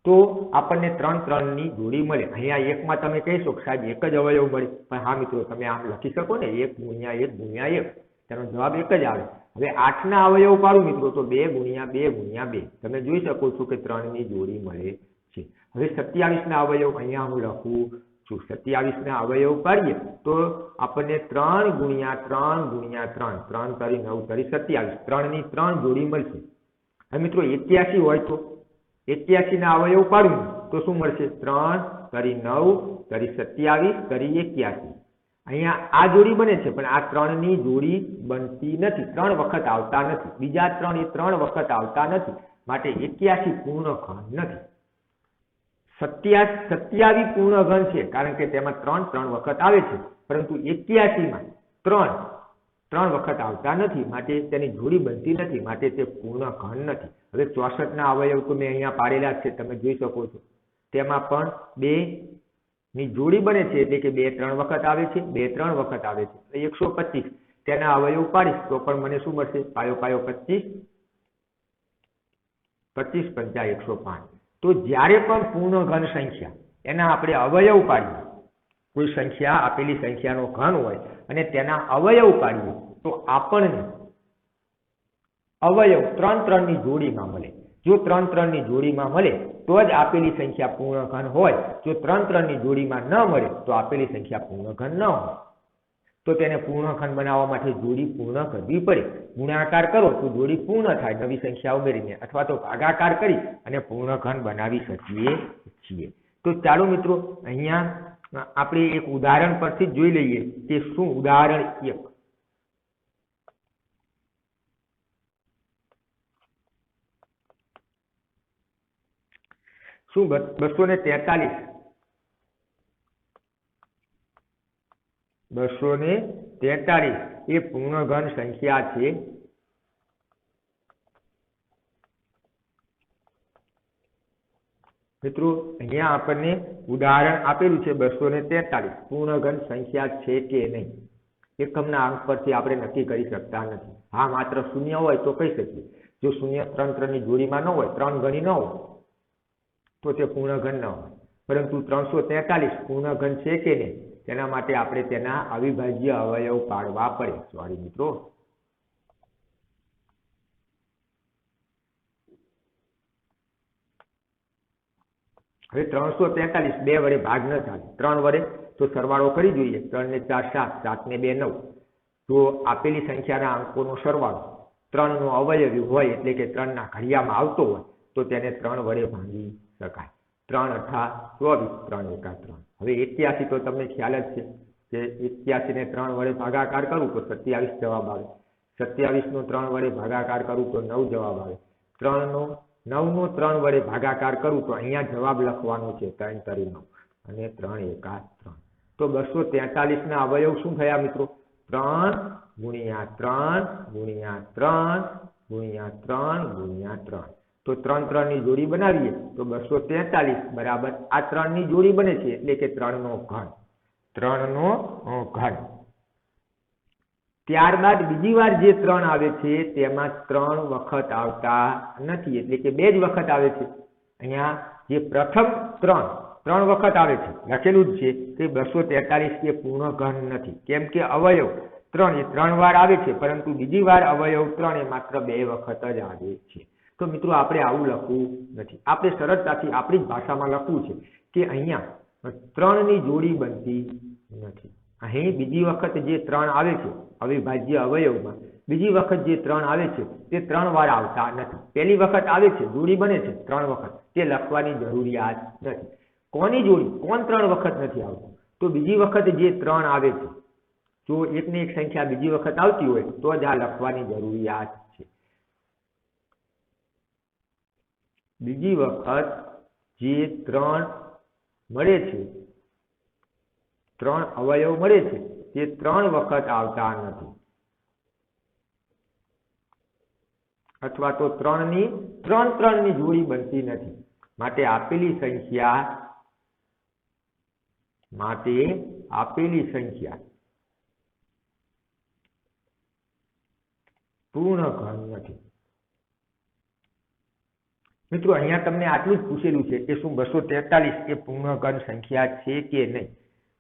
તો આપણને 3 3 ની જોડી મળે. અહીંયા 1 માં તમે કહેશો કે સાહેબ એક જ અવયવ મળે, પણ હા મિત્રો તમે આમ લખી શકો ને 1 ગુણ્યા 1 ગુણ્યા 1, તેનો જવાબ એક જ આવે. હવે 8 ના અવયવ પાડો મિત્રો તો 2 ગુણ્યા 2 ગુણ્યા 2, તમે જોઈ શકો છો કે 3 ની જોડી મળે છે. હવે 27 ના અવયવ અહીંયા હું લખું છું. 27 ના અવયવ પાડીએ તો આપણને 3 ગુણ્યા 3 ગુણ્યા 3, 3 તારી 9 તારી 27, 3 ની 3 જોડી મળશે. હવે મિત્રો 81 હોય તો 81 ના અવયવ પાડું તો શું મળશે? 3 તારી 9 તારી 27 તારી 81. અહીંયા આ જોડી બને છે, પણ આ 3 ની જોડી બનતી નથી, 3 વખત આવતા નથી. બીજા 3 એ 3 વખત આવતા નથી, માટે 81 પૂર્ણ ઘન નથી. 27 પૂર્ણ ઘન છે, કારણ કે તેમાં 3 વખત આવે છે, પરંતુ 81 માં 3 વખત આવતા નથી, માટે તેની જોડી બનતી નથી, માટે તે પૂર્ણ ઘન નથી. હવે 64 ના અવયવ તો મેં અહીંયા પાડેલા છે, તમે જોઈ શકો છો. તેમાં પણ 2 ની જોડી બને છે, એટલે કે 2 3 વખત આવે છે, 2 3 વખત આવે છે. 125 તેના અવયવ પાડીશ તો પણ મને શું મળશે? પાયો પાયો 25, 25 પંચા 105. તો જ્યારે પણ પૂર્ણ ઘન સંખ્યા એના આપણે અવયવ પાડીએ, કોઈ સંખ્યા આપેલી સંખ્યાનો ઘન હોય અને તેના અવયવ પાડીએ તો આપણને અવયવ 3 3 ની જોડીમાં મળે. જો 3 3 ની જોડીમાં મળે તો જ આપેલી સંખ્યા પૂર્ણ ઘન હોય. જો 3 3 ની જોડીમાં ન મળે તો આપેલી સંખ્યા પૂર્ણ ઘન ન હોય. તો તેને પૂર્ણ ઘન બનાવવા માટે જોડી પૂર્ણ કરવી પડે. ગુણાકાર કરો તો જોડી પૂર્ણ થાય નવી સંખ્યા ઉમેરીને, અથવા તો ભાગાકાર કરી અને પૂર્ણ ઘન બનાવી શકીએ છીએ. તો ચાલો મિત્રો અહીંયા આપણે એક ઉદાહરણ પરથી જોઈ લઈએ કે શું. ઉદાહરણ 1. શું 243 એ પૂર્ણ ઘન સંખ્યા છે? મિત્રો અહીંયા આપણને ઉદાહરણ આપેલું છે 243 પૂર્ણ ઘન સંખ્યા છે કે નહીં. એકમના અંક પરથી આપણે નક્કી કરી શકતા નથી. હા, માત્ર 0 હોય તો કહી શકીએ. જો 0 3 3 ની જોડીમાં ન હોય, 3 ગણી ન હોય તો તે પૂર્ણ ઘન ન હોય. પરંતુ 343 પૂર્ણ ઘન છે કે નહીં તેના માટે આપણે તેના અવિભાજ્ય અવયવ પાડવા પડે. સોરી મિત્રો, હવે 343 2 વડે ભાગ ન ચાલે. 3 વડે તો સરવાળો કરી જોઈએ. 3 ને 4 7, 7 ને 2 9. તો આપેલી સંખ્યાના અંકોનો સરવાળો 3 નો અવયવી હોય, એટલે કે 3 ના ઘડિયામાં આવતો હોય તો તેને 3 વડે ભાગી શકાય. 3 અઠા 24, 3 એકા 3. હવે 81 તો તમને ખ્યાલ જ છે કે 81 ને 3 વડે ભાગાકાર કરું તો 27 જવાબ આવે. 27 નો 3 વડે ભાગાકાર કરું તો 9 જવાબ આવે. 9 નો 3 વડે ભાગાકાર કરું તો અહીંયા જવાબ લખવાનો છે 3 તારી 9 અને 3 એકા 3. તો 243 ના અવયવ શું થયા મિત્રો? 3 ગુણ્યા 3 ગુણ્યા 3 ગુણ્યા 3 ગુણ્યા 3. તો 3 3 ની જોડી બનાવીએ તો 243 બરાબર આ 3 ની જોડી બને છે, એટલે કે 3 નો ઘન. 3 નો ઘન. ત્યારબાદ બીજી વાર જે 3 આવે છે તેમાં 3 વખત આવતા નથી, એટલે કે 2 જ વખત આવે છે. અહીંયા જે પ્રથમ 3 વખત આવે છે લખેલું જ છે કે 243 એ પૂર્ણ ઘન નથી. કેમ કે અવયવ 3 એ 3 વાર આવે છે, પરંતુ બીજી વાર અવયવ 3 એ માત્ર 2 વખત જ આવે છે. તો મિત્રો આપણે આવું લખવું નથી. આપણે સરળતાથી આપણી જ ભાષામાં લખવું છે કે અહીંયા 3 ની જોડી બનતી નથી. અહીં બીજી વખત જે 3 આવે છે અવિભાજ્ય અવયવમાં, બીજી વખત જે 3 આવે છે તે 3 વાર આવતા નથી. પહેલી વખત આવે છે, જોડી બને છે 3 વખત, તે લખવાની જરૂરિયાત નથી. કોની જોડી? કોણ 3 વખત નથી આવતું? તો બીજી વખત જે 3 આવે છે, જો એકની એક સંખ્યા બીજી વખત આવતી હોય તો જ આ લખવાની જરૂરિયાત છે. બીજી વખત જે 3 મળે છે 3 અવયવ મળે છે તે 3 વખત આવતા નથી, અથવા તો 3 ની 3 ની જોડી બનતી નથી. માટે આપેલી સંખ્યા પૂર્ણ ઘન નથી. મિત્રો અહીંયા તમને આટલું જ પૂછેલું છે કે શું 243 એ પૂર્ણ ઘન સંખ્યા છે કે નહીં,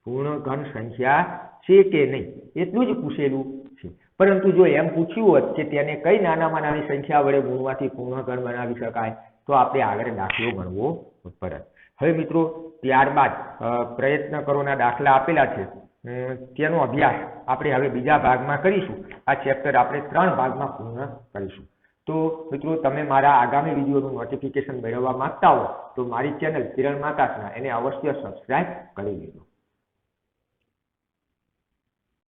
પૂર્ણ ઘન સંખ્યા છે કે નહીં, એટલું જ પૂછેલું છે. પરંતુ જો એમ પૂછ્યું હોત કે તેને કઈ નાનામાં નાની સંખ્યા વડે ગુણવાથી પૂર્ણ ઘન બનાવી શકાય તો આપણે આગળ દાખલો ગણવો પડે. હવે મિત્રો ત્યારબાદ પ્રયત્ન કરોના દાખલા આપેલા છે તેનો અભ્યાસ આપણે હવે બીજા ભાગમાં કરીશું. આ ચેપ્ટર આપણે 3 ભાગમાં પૂર્ણ કરીશું. તો મિત્રો તમે મારા આગામી વિડીયોનું નોટિફિકેશન મેળવવા માંગતા હો તો મારી ચેનલ કિરણ માતાસના એને અવશ્ય સબસ્ક્રાઇબ કરી લેજો.